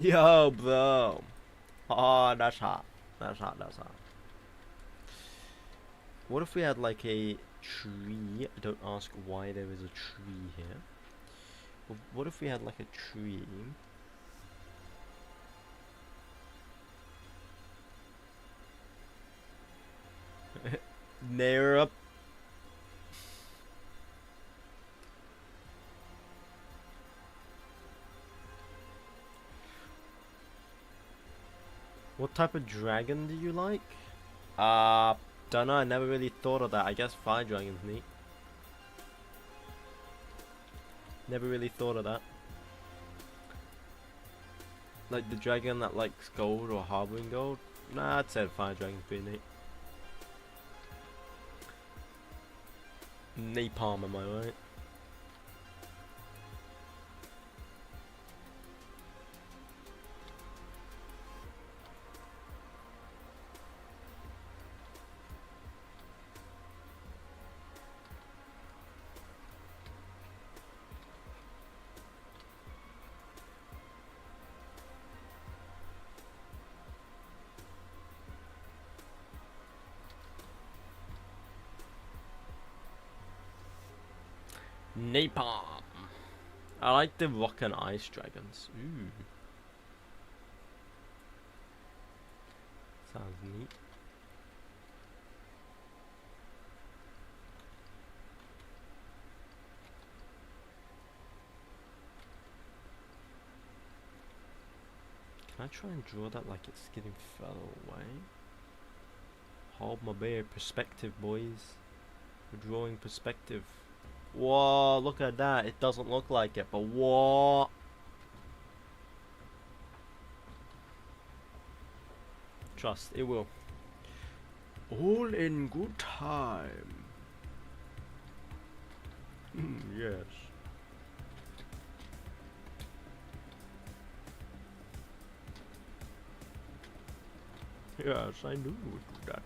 Yo, bro. Oh, that's hot. That's hot, that's hot. What if we had like a tree? Don't ask why there is a tree here. But what if we had like a tree? Near up. What type of dragon do you like? Dunno, I never really thought of that. I guess fire dragon's neat. Never really thought of that. Like the dragon that likes gold or harboring gold? Nah, I'd say fire dragon's pretty neat. Napalm, am I right? Napalm. I like the rock and ice dragons. Ooh. Sounds neat. Can I try and draw that like it's getting further away? Hold my beer. Perspective, boys. We're drawing perspective. Whoa, look at that. It doesn't look like it, but what? Trust, it will. All in good time. Yes. Yes, I knew you would do that.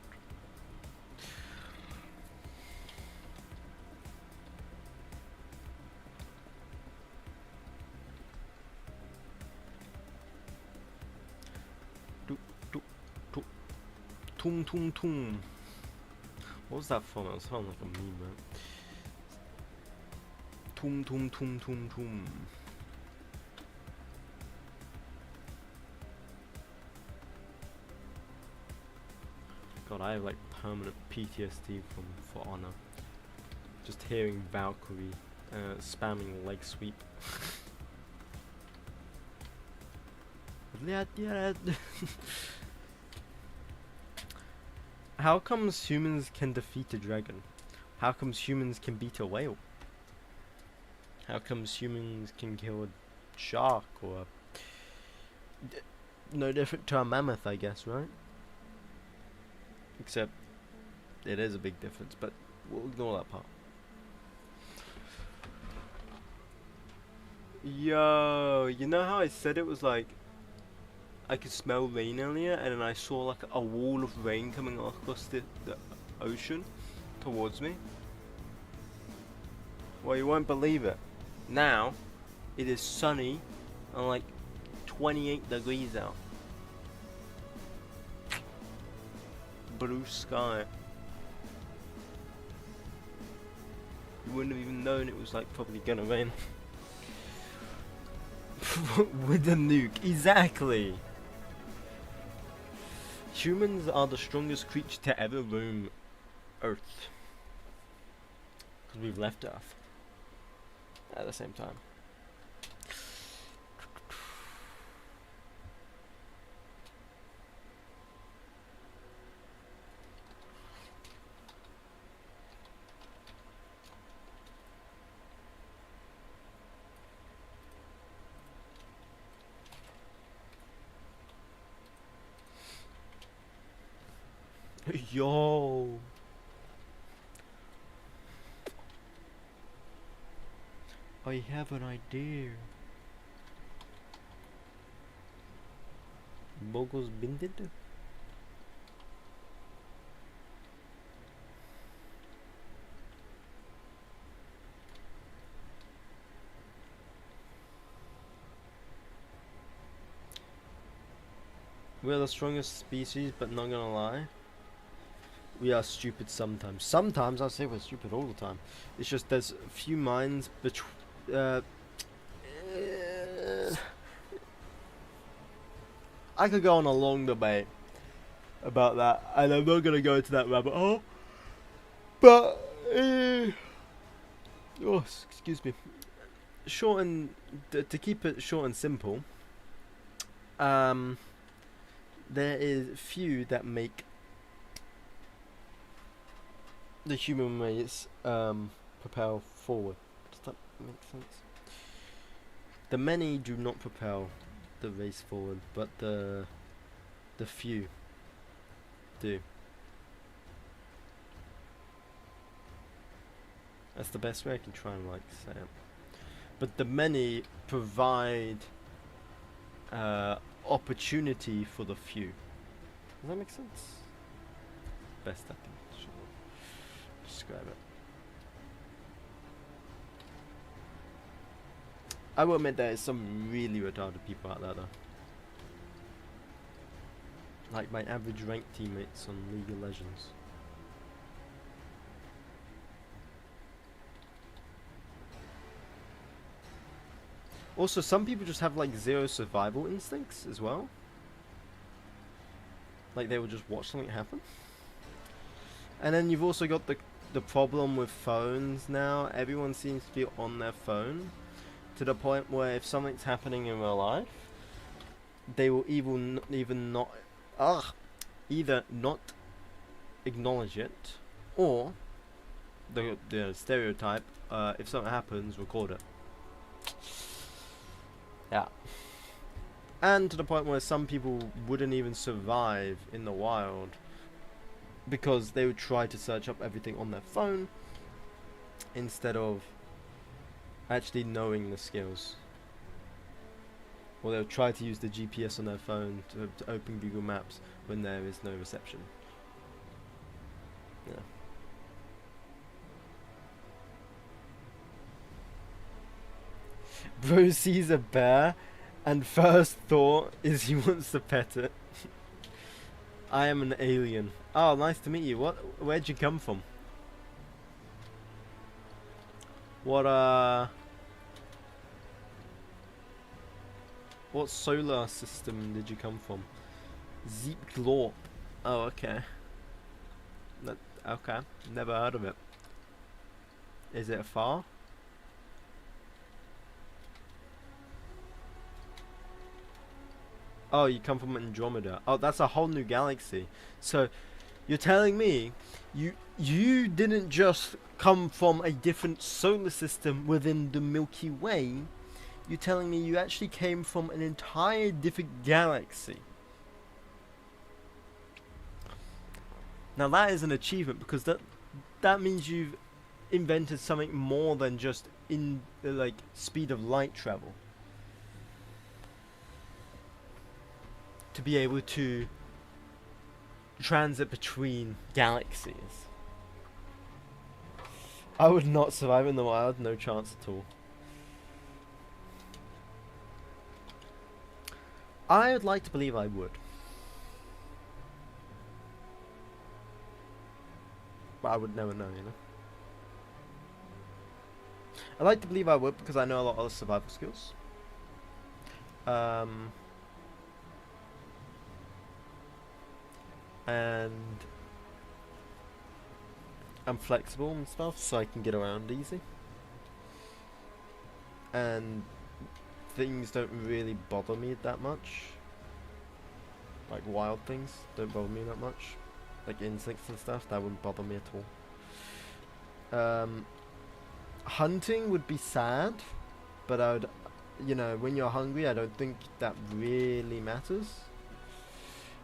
Tum tum tum. What was that from? It sounded like a meme, man. Tum tum tum tum tum. God, I have like permanent PTSD from For Honor. Just hearing Valkyrie spamming leg sweep. How comes humans can defeat a dragon? How comes humans can beat a whale? How comes humans can kill a shark or no different to a mammoth, I guess, right? Except it is a big difference, but we'll ignore that part. Yo, you know how I said it was like I could smell rain earlier, and then I saw like a wall of rain coming across the ocean towards me? Well, you won't believe it. Now, it is sunny and like 28 degrees out. Blue sky. You wouldn't have even known it was like probably gonna rain. With a nuke, exactly. Humans are the strongest creature to ever roam Earth. Because we've left Earth. At the same time. Yo. I have an idea. Bogo's binded? We're the strongest species, but not gonna lie, we are stupid sometimes. Sometimes I say we're stupid all the time. It's just there's a few minds between. I could go on a long debate about that, and I'm not gonna go into that rabbit hole. But oh, excuse me. Short and to keep it short and simple. There is few that make the human race propel forward. Does that make sense? The many do not propel the race forward, but the few do. That's the best way I can try and like say it. But the many provide opportunity for the few. Does that make sense? Best I can describe it. I will admit there is some really retarded people out there though. Like my average ranked teammates on League of Legends. Also, some people just have like zero survival instincts as well. Like they will just watch something happen. And then you've also got the problem with phones now. Everyone seems to be on their phone to the point where if something's happening in real life, they will either not acknowledge it, or the stereotype, if something happens, record it. Yeah. And to the point where some people wouldn't even survive in the wild because they would try to search up everything on their phone instead of actually knowing the skills. Or they'll try to use the GPS on their phone to open Google Maps when there is no reception. Yeah. Bro sees a bear and first thought is he wants to pet it. I am an alien. Oh, nice to meet you. Where'd you come from? What solar system did you come from? 𝐀𝐑𝐓. Oh, okay. Okay. Never heard of it. Is it far? Oh, you come from Andromeda. Oh, that's a whole new galaxy. So, you're telling me you didn't just come from a different solar system within the Milky Way. You're telling me you actually came from an entire different galaxy. Now that is an achievement, because that means you've invented something more than just in like speed of light travel. To be able to transit between galaxies. I would not survive in the wild, no chance at all. I would like to believe I would. But I would never know, you know. I like to believe I would because I know a lot of other survival skills. And I'm flexible and stuff, so I can get around easy. And things don't really bother me that much. Like wild things don't bother me that much. Like insects and stuff, that wouldn't bother me at all. Hunting would be sad, but I would, you know, when you're hungry, I don't think that really matters.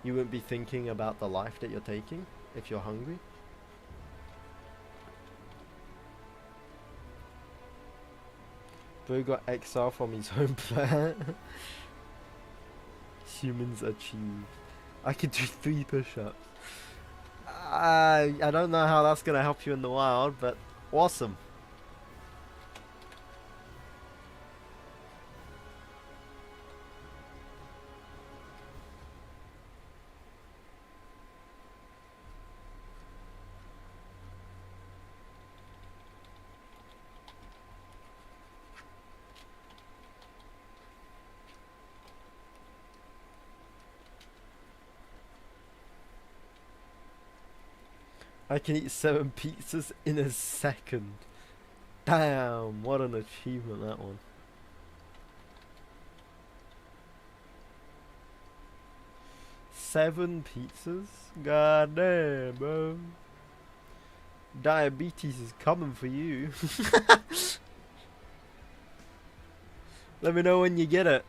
You wouldn't be thinking about the life that you're taking if you're hungry. Bro got exiled from his home planet. Humans achieve. I could do 3 push-ups. I don't know how that's gonna help you in the wild, but awesome. I can eat 7 pizzas in a second. Damn, what an achievement that one. Seven pizzas? God damn, bro. Diabetes is coming for you. Let me know when you get it.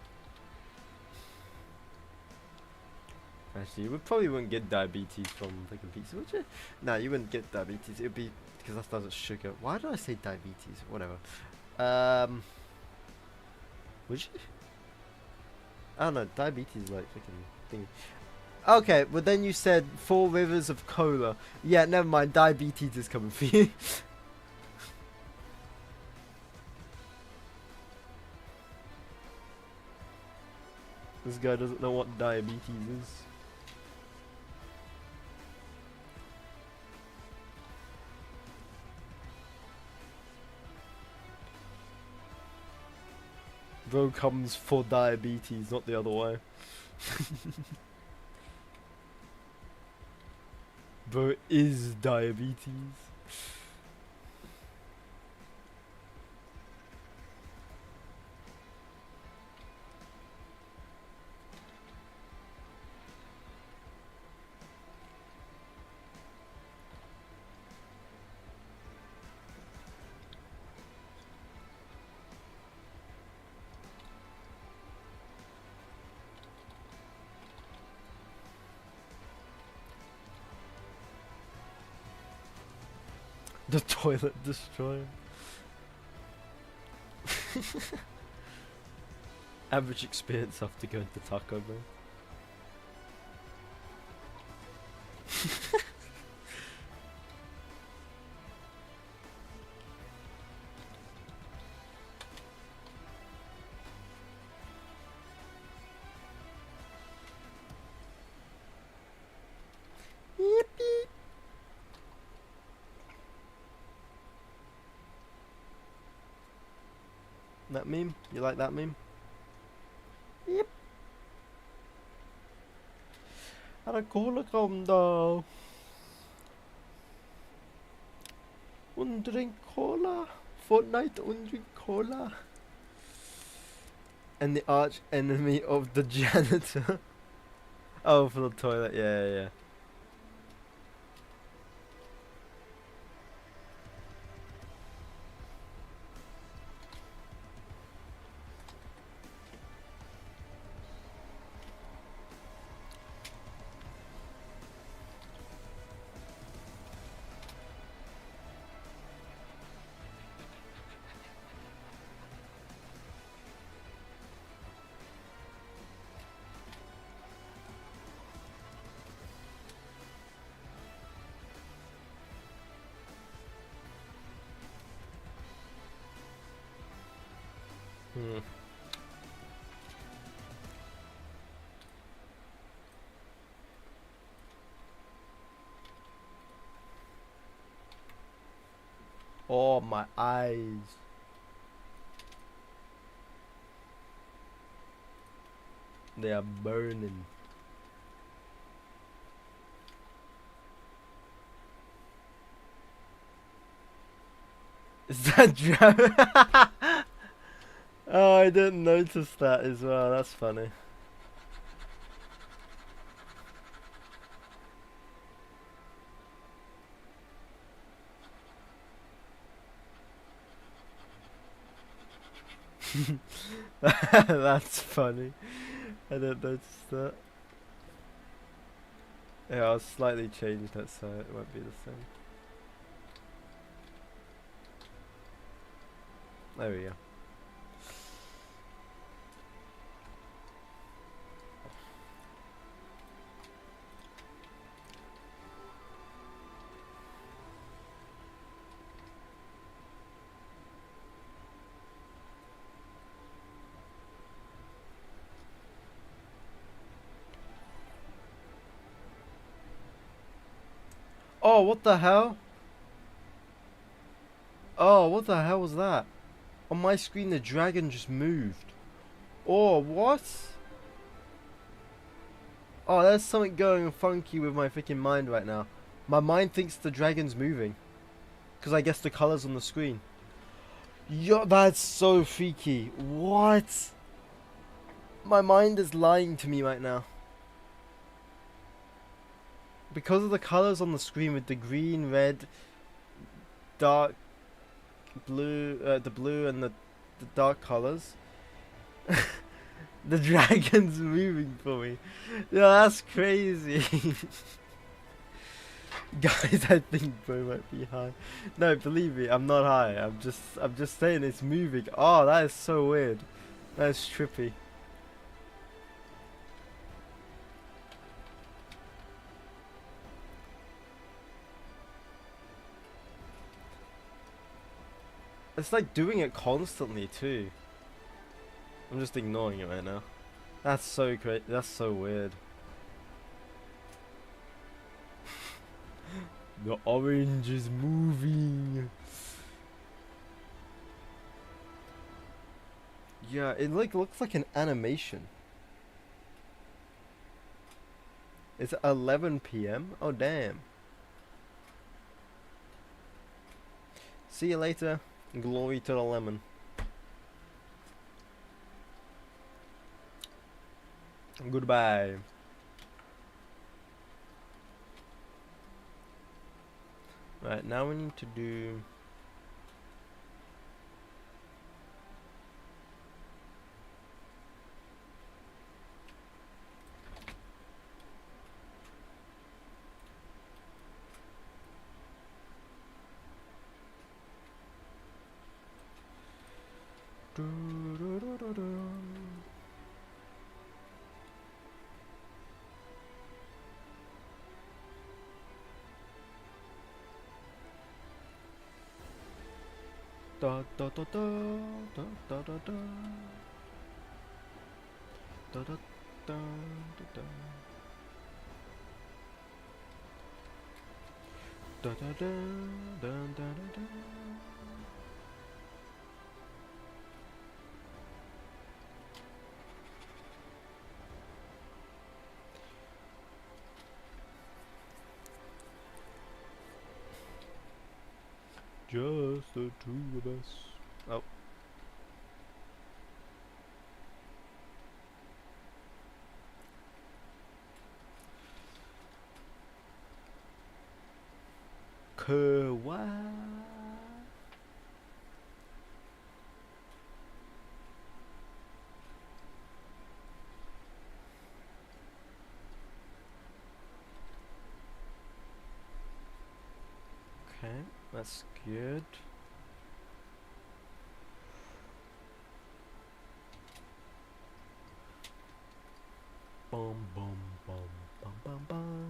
Actually, you probably wouldn't get diabetes from fucking pizza, would you? No, you wouldn't get diabetes. It would be because that doesn't sugar. Why did I say diabetes? Whatever. Would you? I don't know. Diabetes is like fucking thing. Okay, but then you said 4 rivers of cola. Yeah, never mind. Diabetes is coming for you. This guy doesn't know what diabetes is. Bro comes for diabetes, not the other way. Bro is diabetes. The toilet destroyer. Average experience after going to Taco Bell. Yippee. That meme? You like that meme? Yep. Hade Cola kom då. Und drink Cola. Fortnite und drink Cola. And the arch enemy of the janitor. Oh, for the toilet. Yeah, yeah, yeah. Oh, my eyes. They are burning. Is that drama? Oh, I didn't notice that as well. That's funny. That's funny. I didn't notice that. Yeah, I'll slightly change that so it won't be the same. There we go. Oh, what the hell? Oh, what the hell was that? On my screen, the dragon just moved. Oh, what? Oh, there's something going funky with my freaking mind right now. My mind thinks the dragon's moving. Because I guess the colors on the screen. Yo, that's so freaky. What? My mind is lying to me right now. Because of the colors on the screen with the green, red, dark blue, the blue and the dark colors. The dragon's moving for me. Yeah, that's crazy. Guys, I think bro might be high. No, believe me, I'm not high. I'm just saying it's moving. Oh, that is so weird. That is trippy. It's like doing it constantly too. I'm just ignoring it right now. That's so great. That's so weird. The orange is moving. Yeah, it like looks like an animation. It's 11 p.m. Oh damn. See you later. Glory to the lemon. Goodbye. Right, now we need to do... Da da da da da da da da da da da da da da da da da. Just the two of us. Oh. 𝐀𝐌. Okay, that's good. Bum bum bum bum bum bum.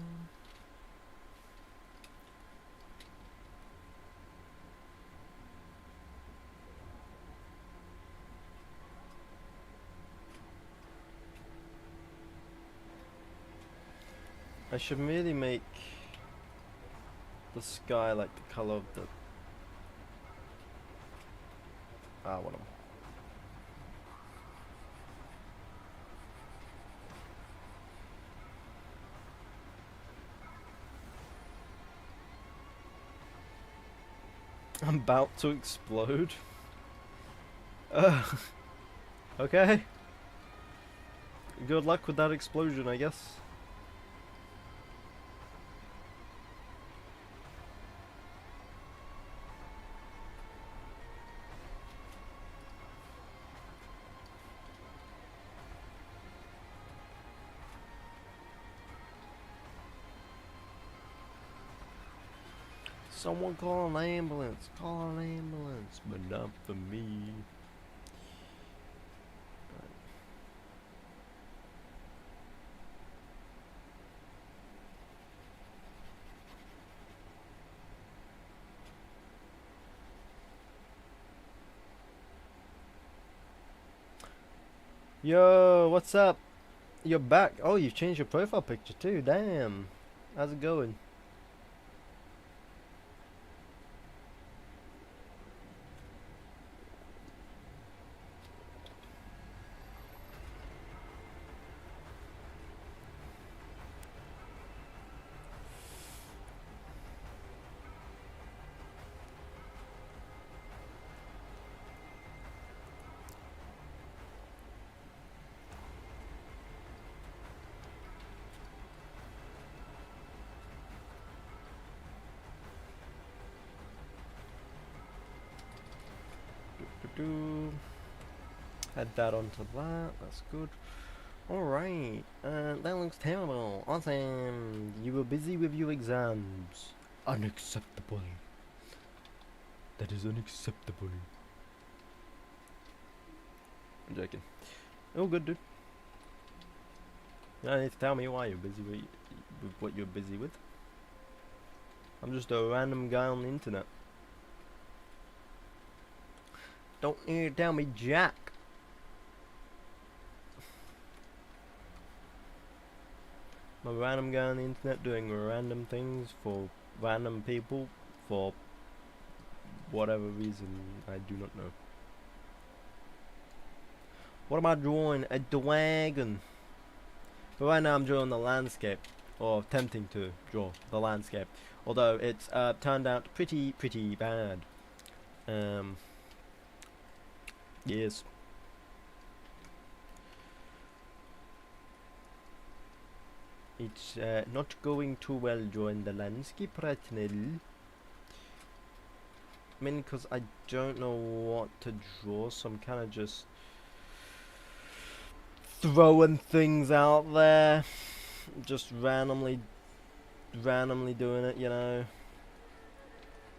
I should really make the sky like the color of the... what am... I'm about to explode. Okay. Good luck with that explosion, I guess. Someone call an ambulance. Call an ambulance, but not for me. Yo, what's up? You're back. Oh, you've changed your profile picture too. Damn. How's it going? Add that onto that, that's good. Alright, that looks terrible. Awesome, you were busy with your exams. Unacceptable. That is unacceptable. I'm joking. Oh, good, dude. You don't need to tell me why you're busy with what you're busy with. I'm just a random guy on the internet. Don't need to tell me jack. I'm a random guy on the internet doing random things for random people for whatever reason I do not know. What am I drawing? A dwagon. But right now I'm drawing the landscape, or attempting to draw the landscape. Although it's turned out pretty bad. Yes. It's not going too well drawing the landscape right now. Mainly because I don't know what to draw, so I'm kind of just throwing things out there, just randomly doing it, you know.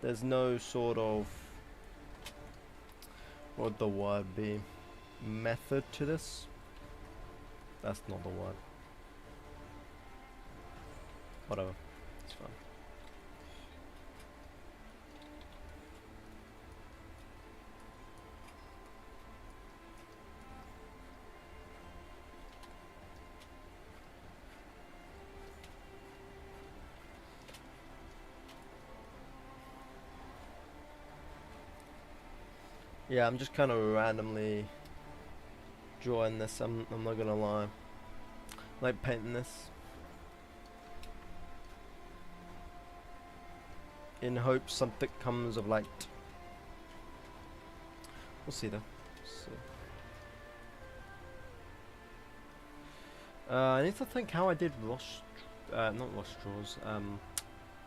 There's no sort of, what would the word be, method to this. That's not the word. Whatever, it's fine. Yeah, I'm just kind of randomly drawing this. I'm not gonna lie. Like painting this in hopes something comes of light. We'll see though. So, I need to think how I did Ross, not Ross Straws,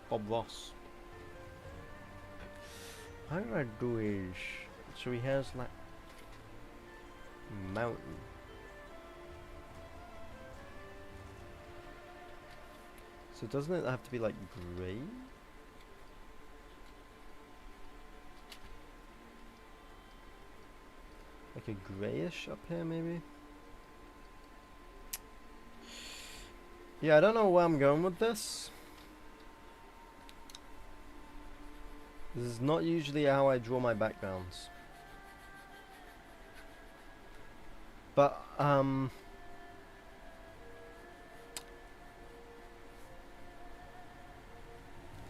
Bob Ross. How do I do is, so he has like mountain. So doesn't it have to be like grey? Like a greyish up here maybe? Yeah, I don't know where I'm going with this. This is not usually how I draw my backgrounds. But,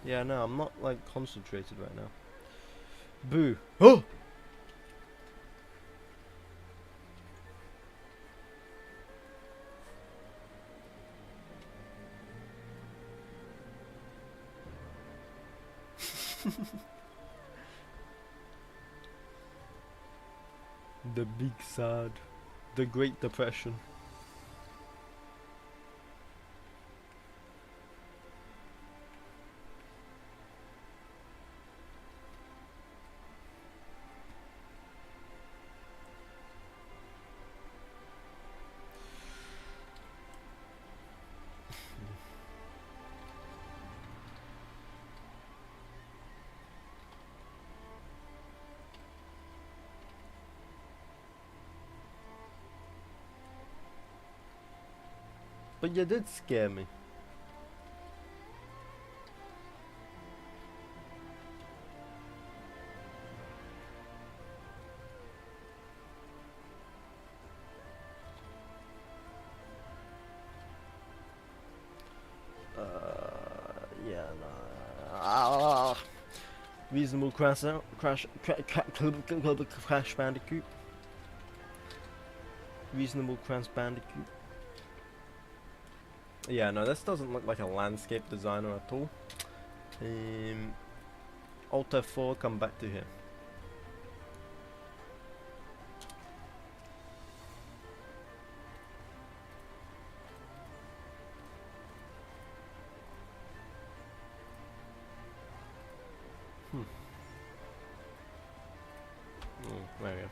yeah, no, I'm not, like, concentrated right now. Boo. Oh! The big sad. The Great Depression. But you did scare me. Yeah, no. Reasonable crash Bandicoot. Reasonable Crash Bandicoot. Yeah, no, this doesn't look like a landscape designer at all. Alt F4, come back to here. There we go.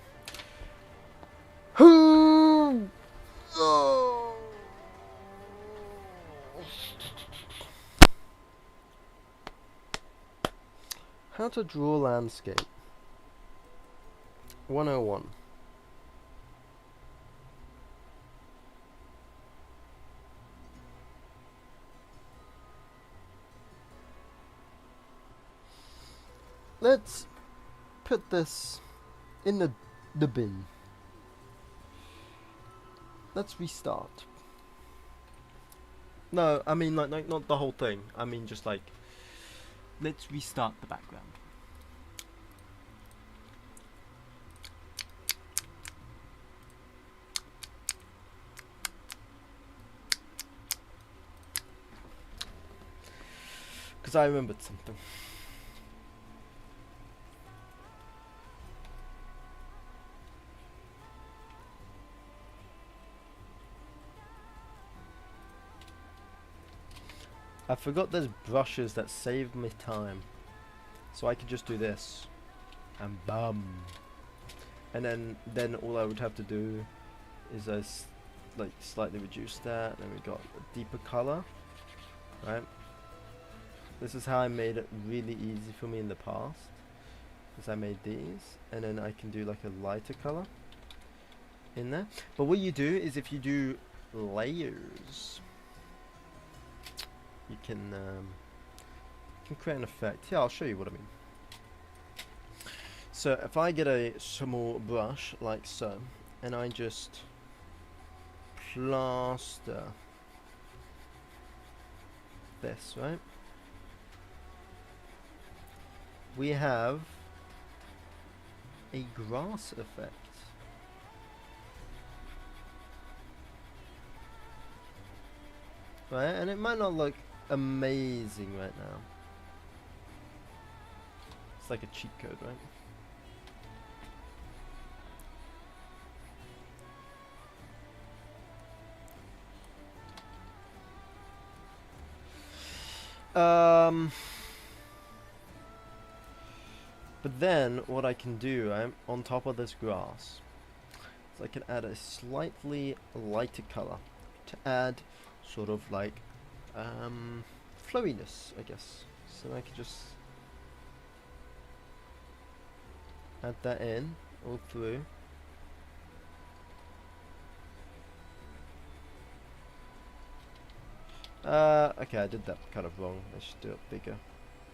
How to draw landscape. 101. Let's put this in the bin. Let's restart. No, I mean like not the whole thing. I mean just like, let's restart the background. Because I remembered something. I forgot there's brushes that save me time. So I could just do this. And bum. And then all I would have to do is like slightly reduce that. Then we got a deeper color. Right? This is how I made it really easy for me in the past. Is I made these. And then I can do like a lighter color in there. But what you do is if you do layers, you can create an effect. Yeah, I'll show you what I mean. So if I get a small brush like so, and I just plaster this, right? We have a grass effect. Right, and it might not look amazing right now. It's like a cheat code, right? But then what I can do, right, on top of this grass, is I can add a slightly lighter color to add sort of like flowiness, I guess. So I can just add that in all through. Okay, I did that kind of wrong. I should do it bigger,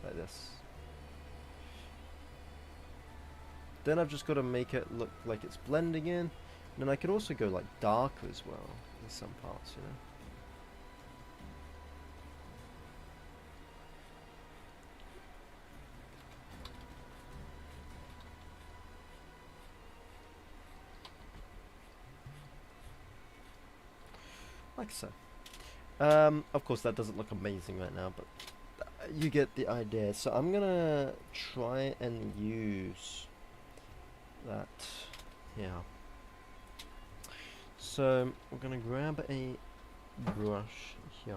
like this. Then I've just got to make it look like it's blending in. And then I could also go like darker as well in some parts, you know. Like so. Of course that doesn't look amazing right now, but you get the idea. So I'm gonna try and use that. Yeah. So we're gonna grab a brush here,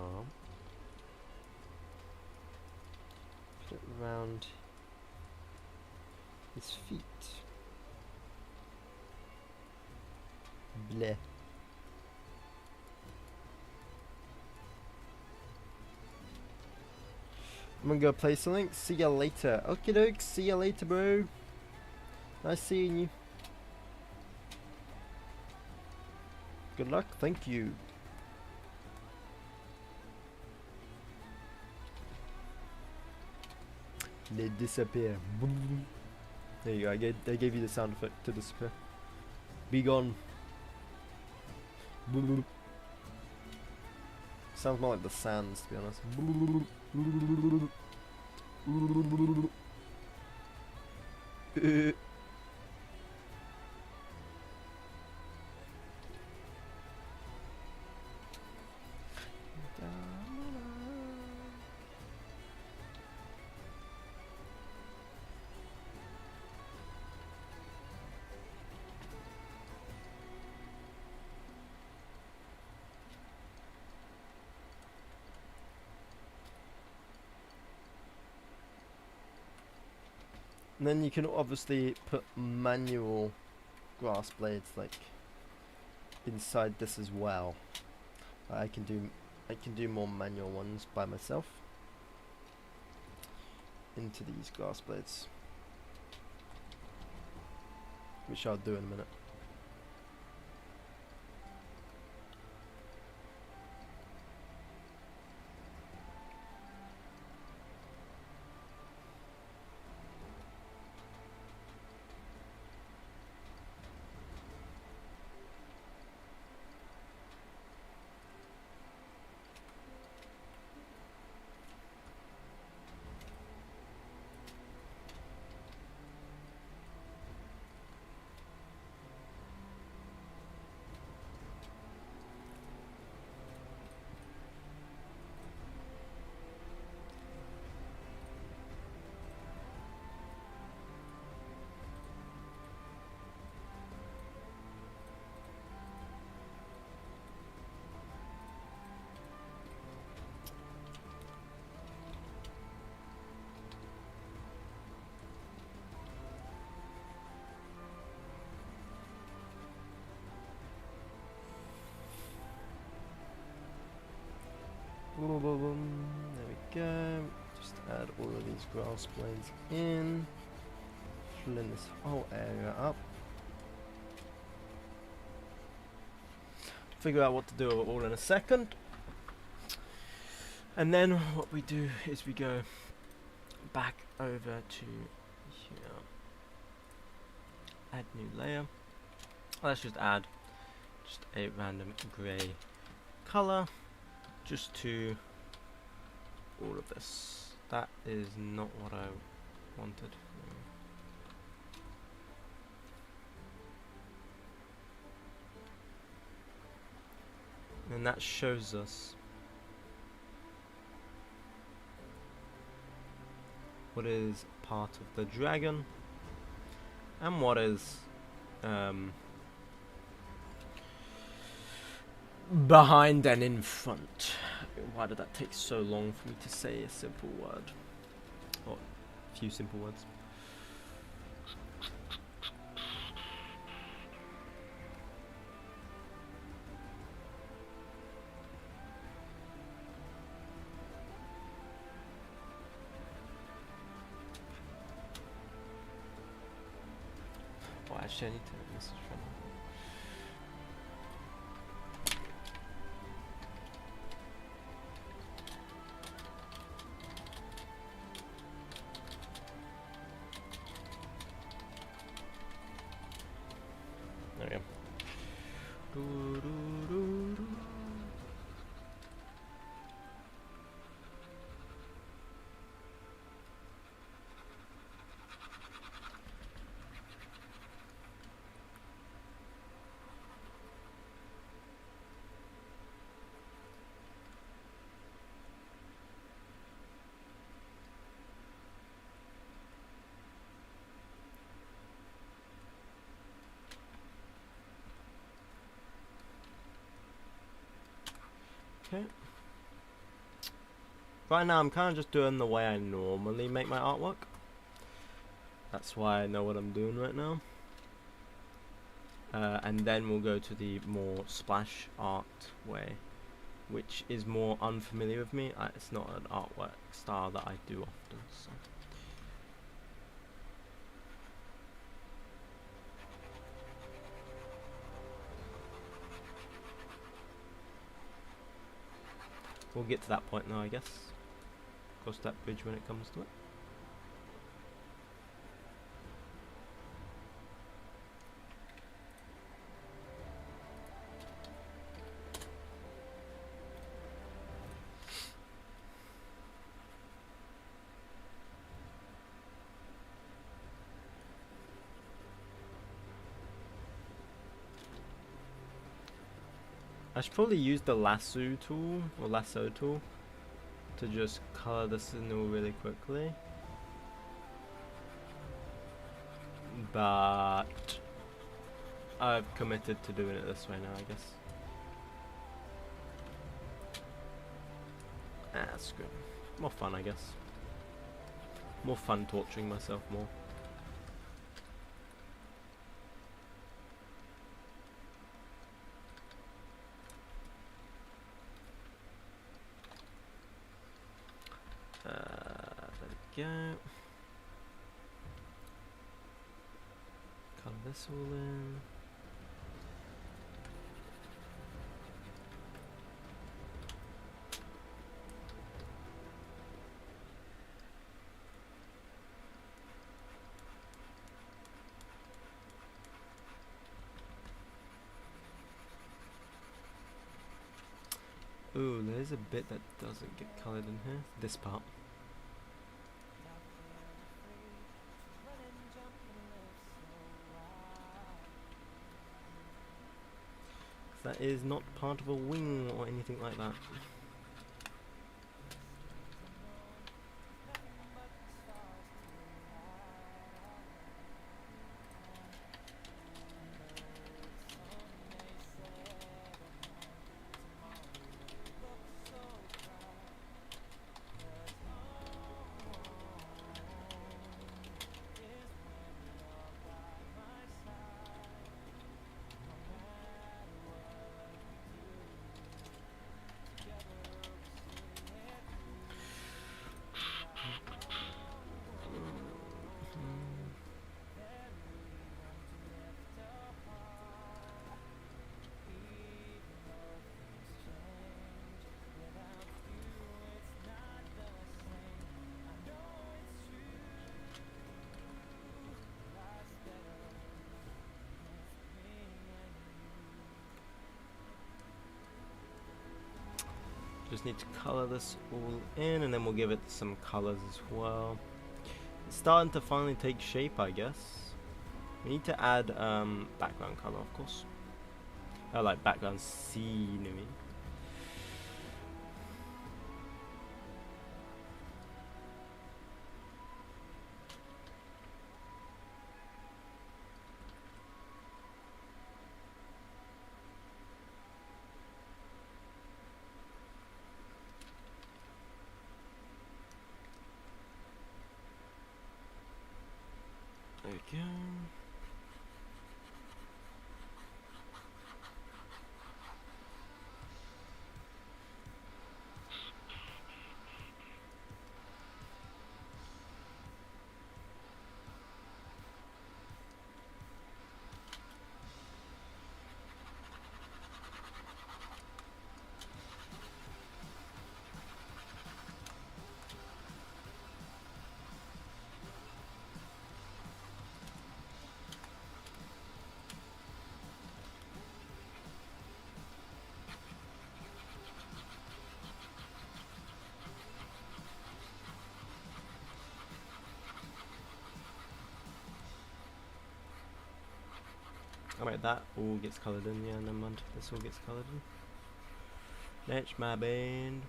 put it around his feet. Bleh. I'm gonna go play something. See ya later. Okie doke. See ya later, bro. Nice seeing you. Good luck. Thank you. They disappear. There you go. I gave you the sound effect to disappear. Be gone. Sounds more like the sands, to be honest. And then you can obviously put manual grass blades like inside this as well. I can do more manual ones by myself into these grass blades, which I'll do in a minute. Boom, boom, boom. There we go. Just add all of these grass blades in. Fill in this whole area up. Figure out what to do with it all in a second. And then what we do is we go back over to here. Add new layer. Let's just add just a random grey color just to all of this. That is not what I wanted. And that shows us what is part of the dragon and what is behind and in front. Why did that take so long for me to say a simple word? Or a few simple words. Oh, actually I need to message from her. There we go. Okay. Right now I'm kind of just doing the way I normally make my artwork. That's why I know what I'm doing right now. And then we'll go to the more splash art way, which is more unfamiliar with me. It's not an artwork style that I do often. So. We'll get to that point now, I guess. Cross that bridge when it comes to it. I should probably use the lasso tool to just color this in all really quickly, but I've committed to doing it this way now, I guess. That's good. More fun, I guess. More fun torturing myself more. There we go. Color this all in. Ooh, there's a bit that doesn't get coloured in here. This part. That is not part of a wing or anything like that. Just need to color this all in, and then we'll give it some colors as well. It's starting to finally take shape, I guess. We need to add background color, of course. I like background scenery. There we go. Alright, that all gets coloured in, yeah, never mind. This all gets coloured in. That's my band.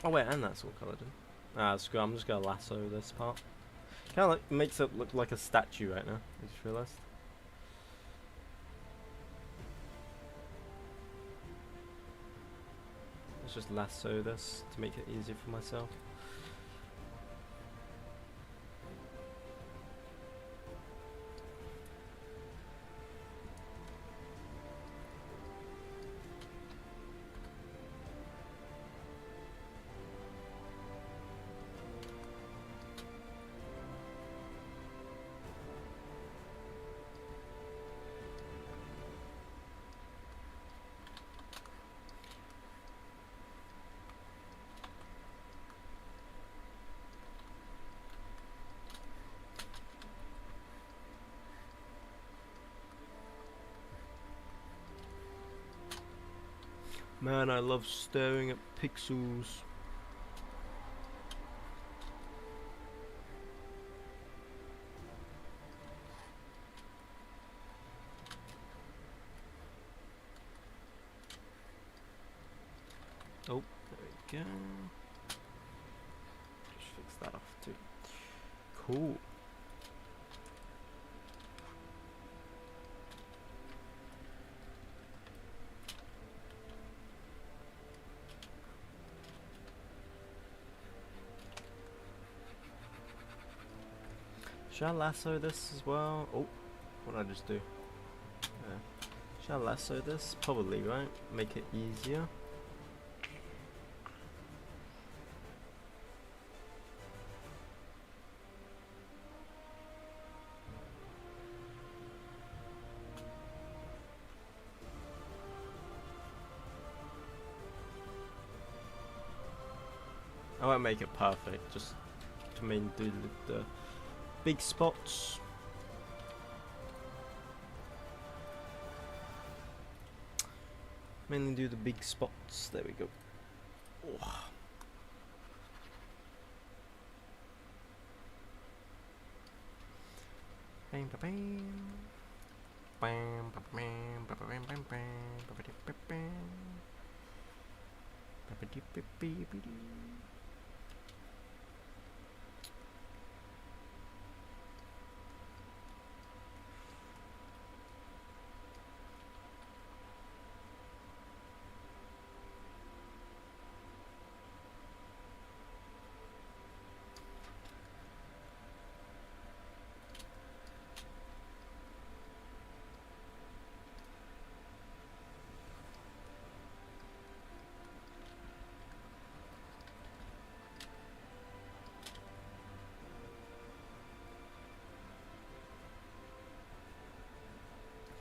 Oh wait, and that's all coloured in. Ah, screw, I'm just gonna lasso this part. Kinda like, makes it look like a statue right now, I just realised. Let's just lasso this to make it easier for myself. Man, I love staring at pixels. Oh, there we go. Just fix that off too. Cool. Should I lasso this as well? Oh, what did I just do? Should I lasso this? Probably, right? Make it easier. I won't make it perfect, just to mainly do the big spots. Mainly do the big spots. There we go. Oh. Bam, bam, bam, bam, bam, bam, bam, bam, bam, bam.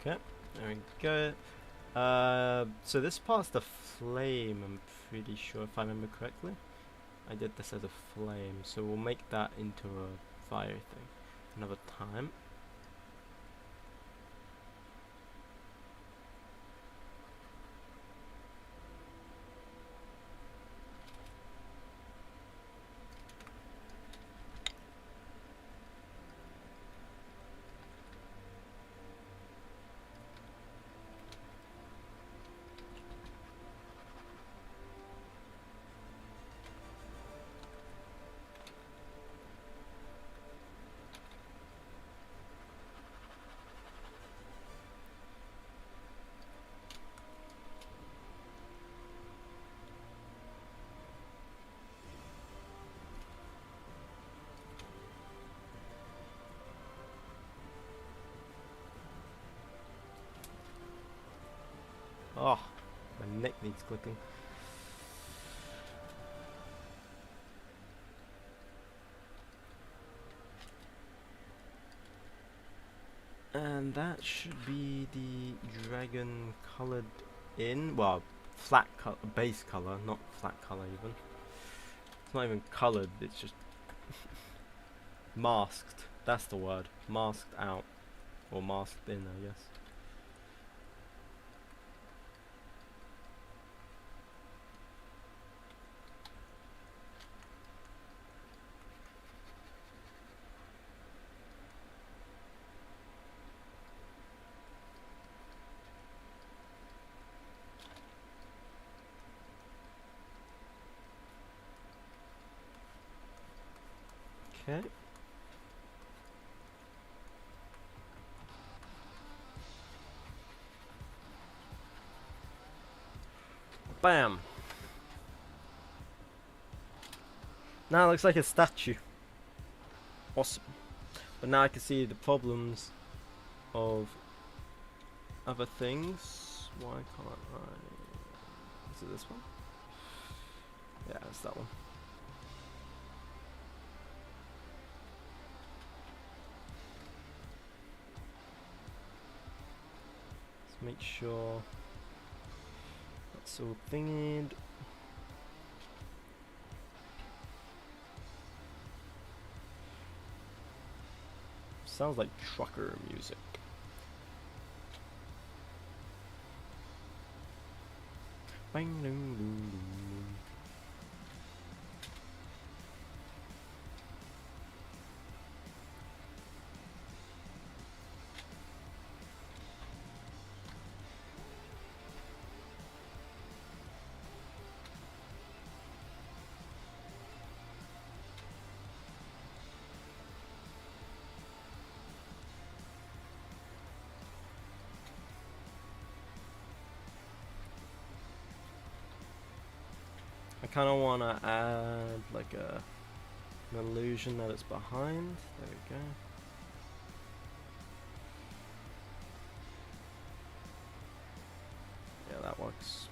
Okay, there we go. So this part's the flame, I'm pretty sure, if I remember correctly. I did this as a flame, so we'll make that into a fire thing another time. Oh, my neck needs clipping. And that should be the dragon colored in, well, flat color, base color, not flat color even. It's not even colored, it's just masked. That's the word. Masked out. Or masked in, I guess. Okay. Bam! Now it looks like a statue. Awesome. But now I can see the problems of other things. Why can't I? Is it this one? Yeah, it's that one. Let's make sure that's all thinged. Sounds like trucker music. Bang, doo, doo, doo. I kind of want to add like an illusion that it's behind. There we go. Yeah, that works.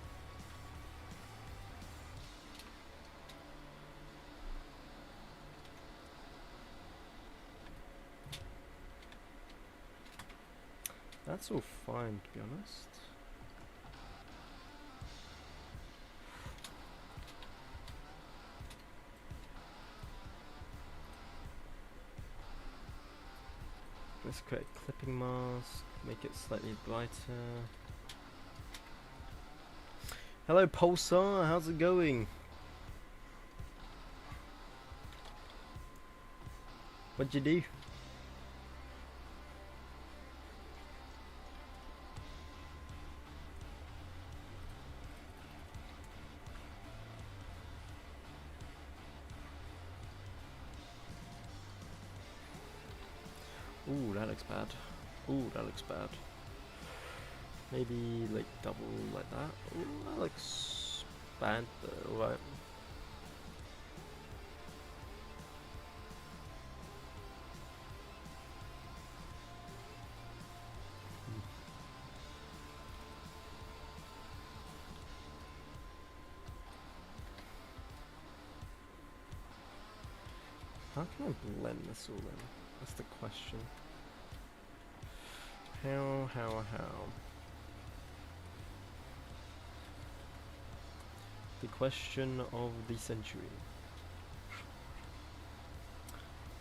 That's all fine, to be honest. Let's create a clipping mask, make it slightly brighter. Hello Pulsar, how's it going? What'd you do? Ooh, that looks bad. Ooh, that looks bad. Maybe like double like that. Ooh, that looks bad though, right? How can I blend this all in? That's the question. How? The question of the century.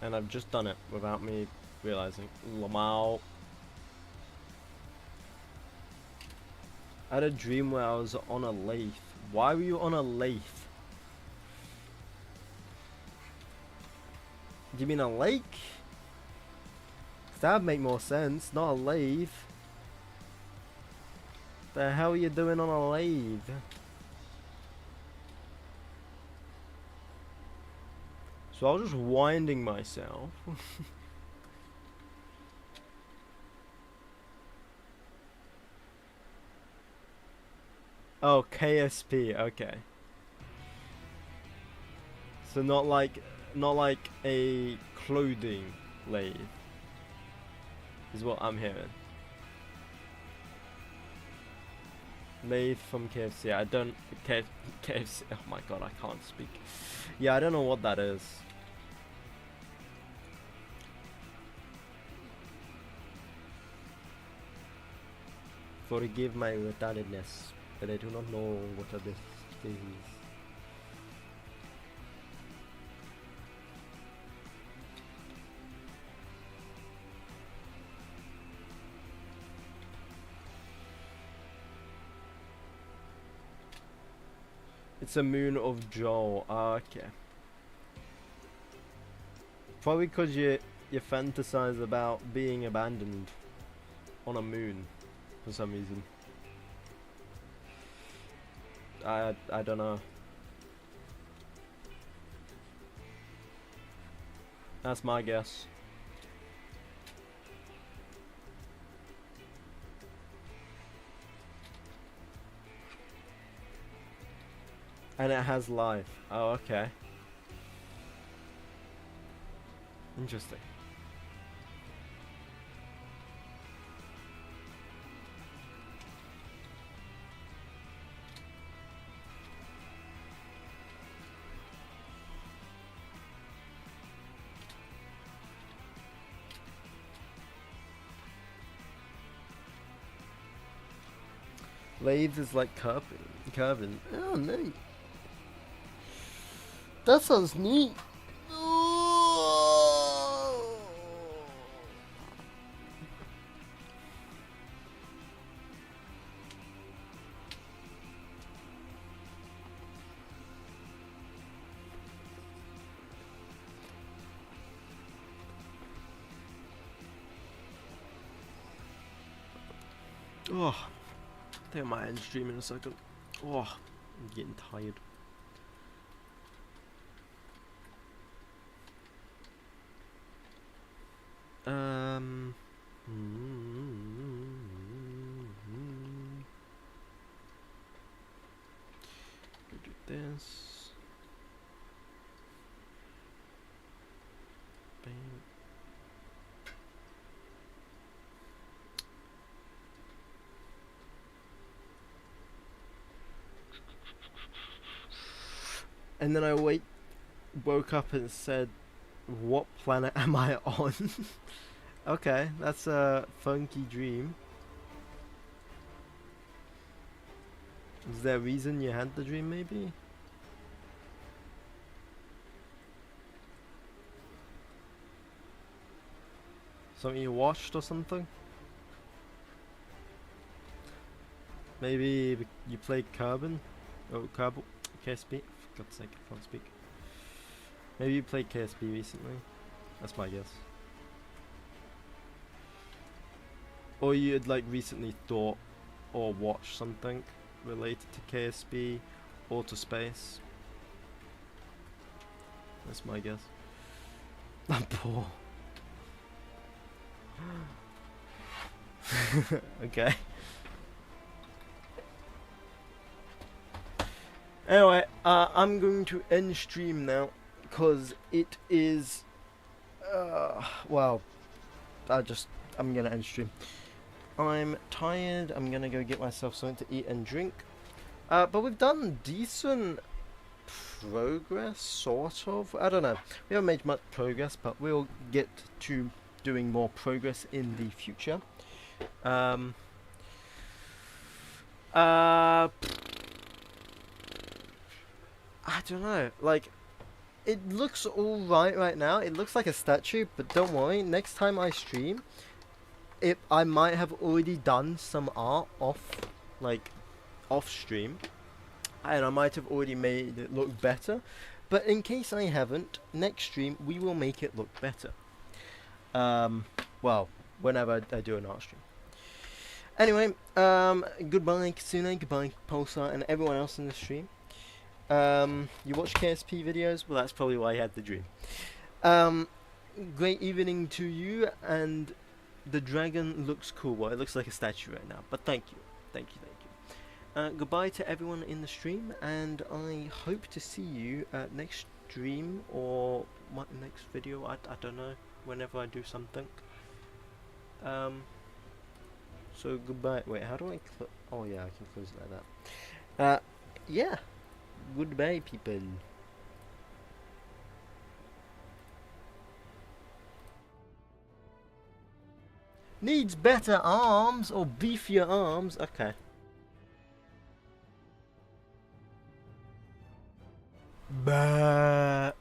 And I've just done it without me realizing. Lamau. I had a dream where I was on a lathe. Why were you on a lathe? Do you mean a lake? 'Cause that'd make more sense, not a lathe. The hell are you doing on a lathe? So I was just winding myself. Oh, KSP, okay. So not like a clothing lathe is what I'm hearing. Lathe from KFC. I don't KFC. Oh my god, I can't speak. Yeah, I don't know what that is. Forgive my retardedness, but I do not know what this is. It's a moon of Joel. Okay. Probably because you fantasize about being abandoned on a moon for some reason. I don't know. That's my guess. And it has life. Oh, okay. Interesting. Lathe is like curving. Oh, neat. That sounds neat. Oh, I think I might end stream in a second. Oh, I'm getting tired. Go do this. Bang. And then I woke up and said, "What planet am I on?" Okay, that's a funky dream. Is there a reason you had the dream, maybe? Something you watched or something? Maybe you played Carbon? Oh, Carbon? KSP? For God's sake, I can't speak. Maybe you played KSP recently? That's my guess. Or you had like recently thought or watched something related to KSP or to space. That's my guess. I'm poor. Okay. Anyway, I'm going to end stream now because it is. Well, I'm gonna end stream. I'm tired. I'm gonna go get myself something to eat and drink. But we've done decent progress, sort of. I don't know. We haven't made much progress, but we'll get to doing more progress in the future. I don't know. Like, it looks alright right now. It looks like a statue, but don't worry. Next time I stream, I might have already done some art off stream, and I might have already made it look better. But in case I haven't, next stream we will make it look better. Well, whenever I do an art stream. Anyway, goodbye Kitsune, goodbye Pulsar, and everyone else in the stream. You watch KSP videos? Well, that's probably why you had the dream. Great evening to you, and the dragon looks cool. Well, it looks like a statue right now, but thank you. Goodbye to everyone in the stream, and I hope to see you next stream or next video. I don't know, whenever I do something. So goodbye. Wait, how do I oh yeah, I can close it like that. Yeah. Goodbye, people. Needs better arms or beefier arms. Okay. Bah.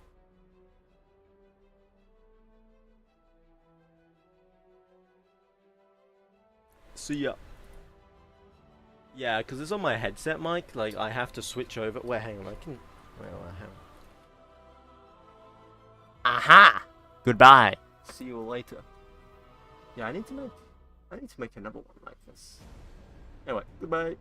See ya. Yeah, because it's on my headset mic. Like, I have to switch over. Wait, hang on. I can. Wait, hang on. Aha! Goodbye. See you later. Yeah, I need to make another one like this. Anyway, goodbye.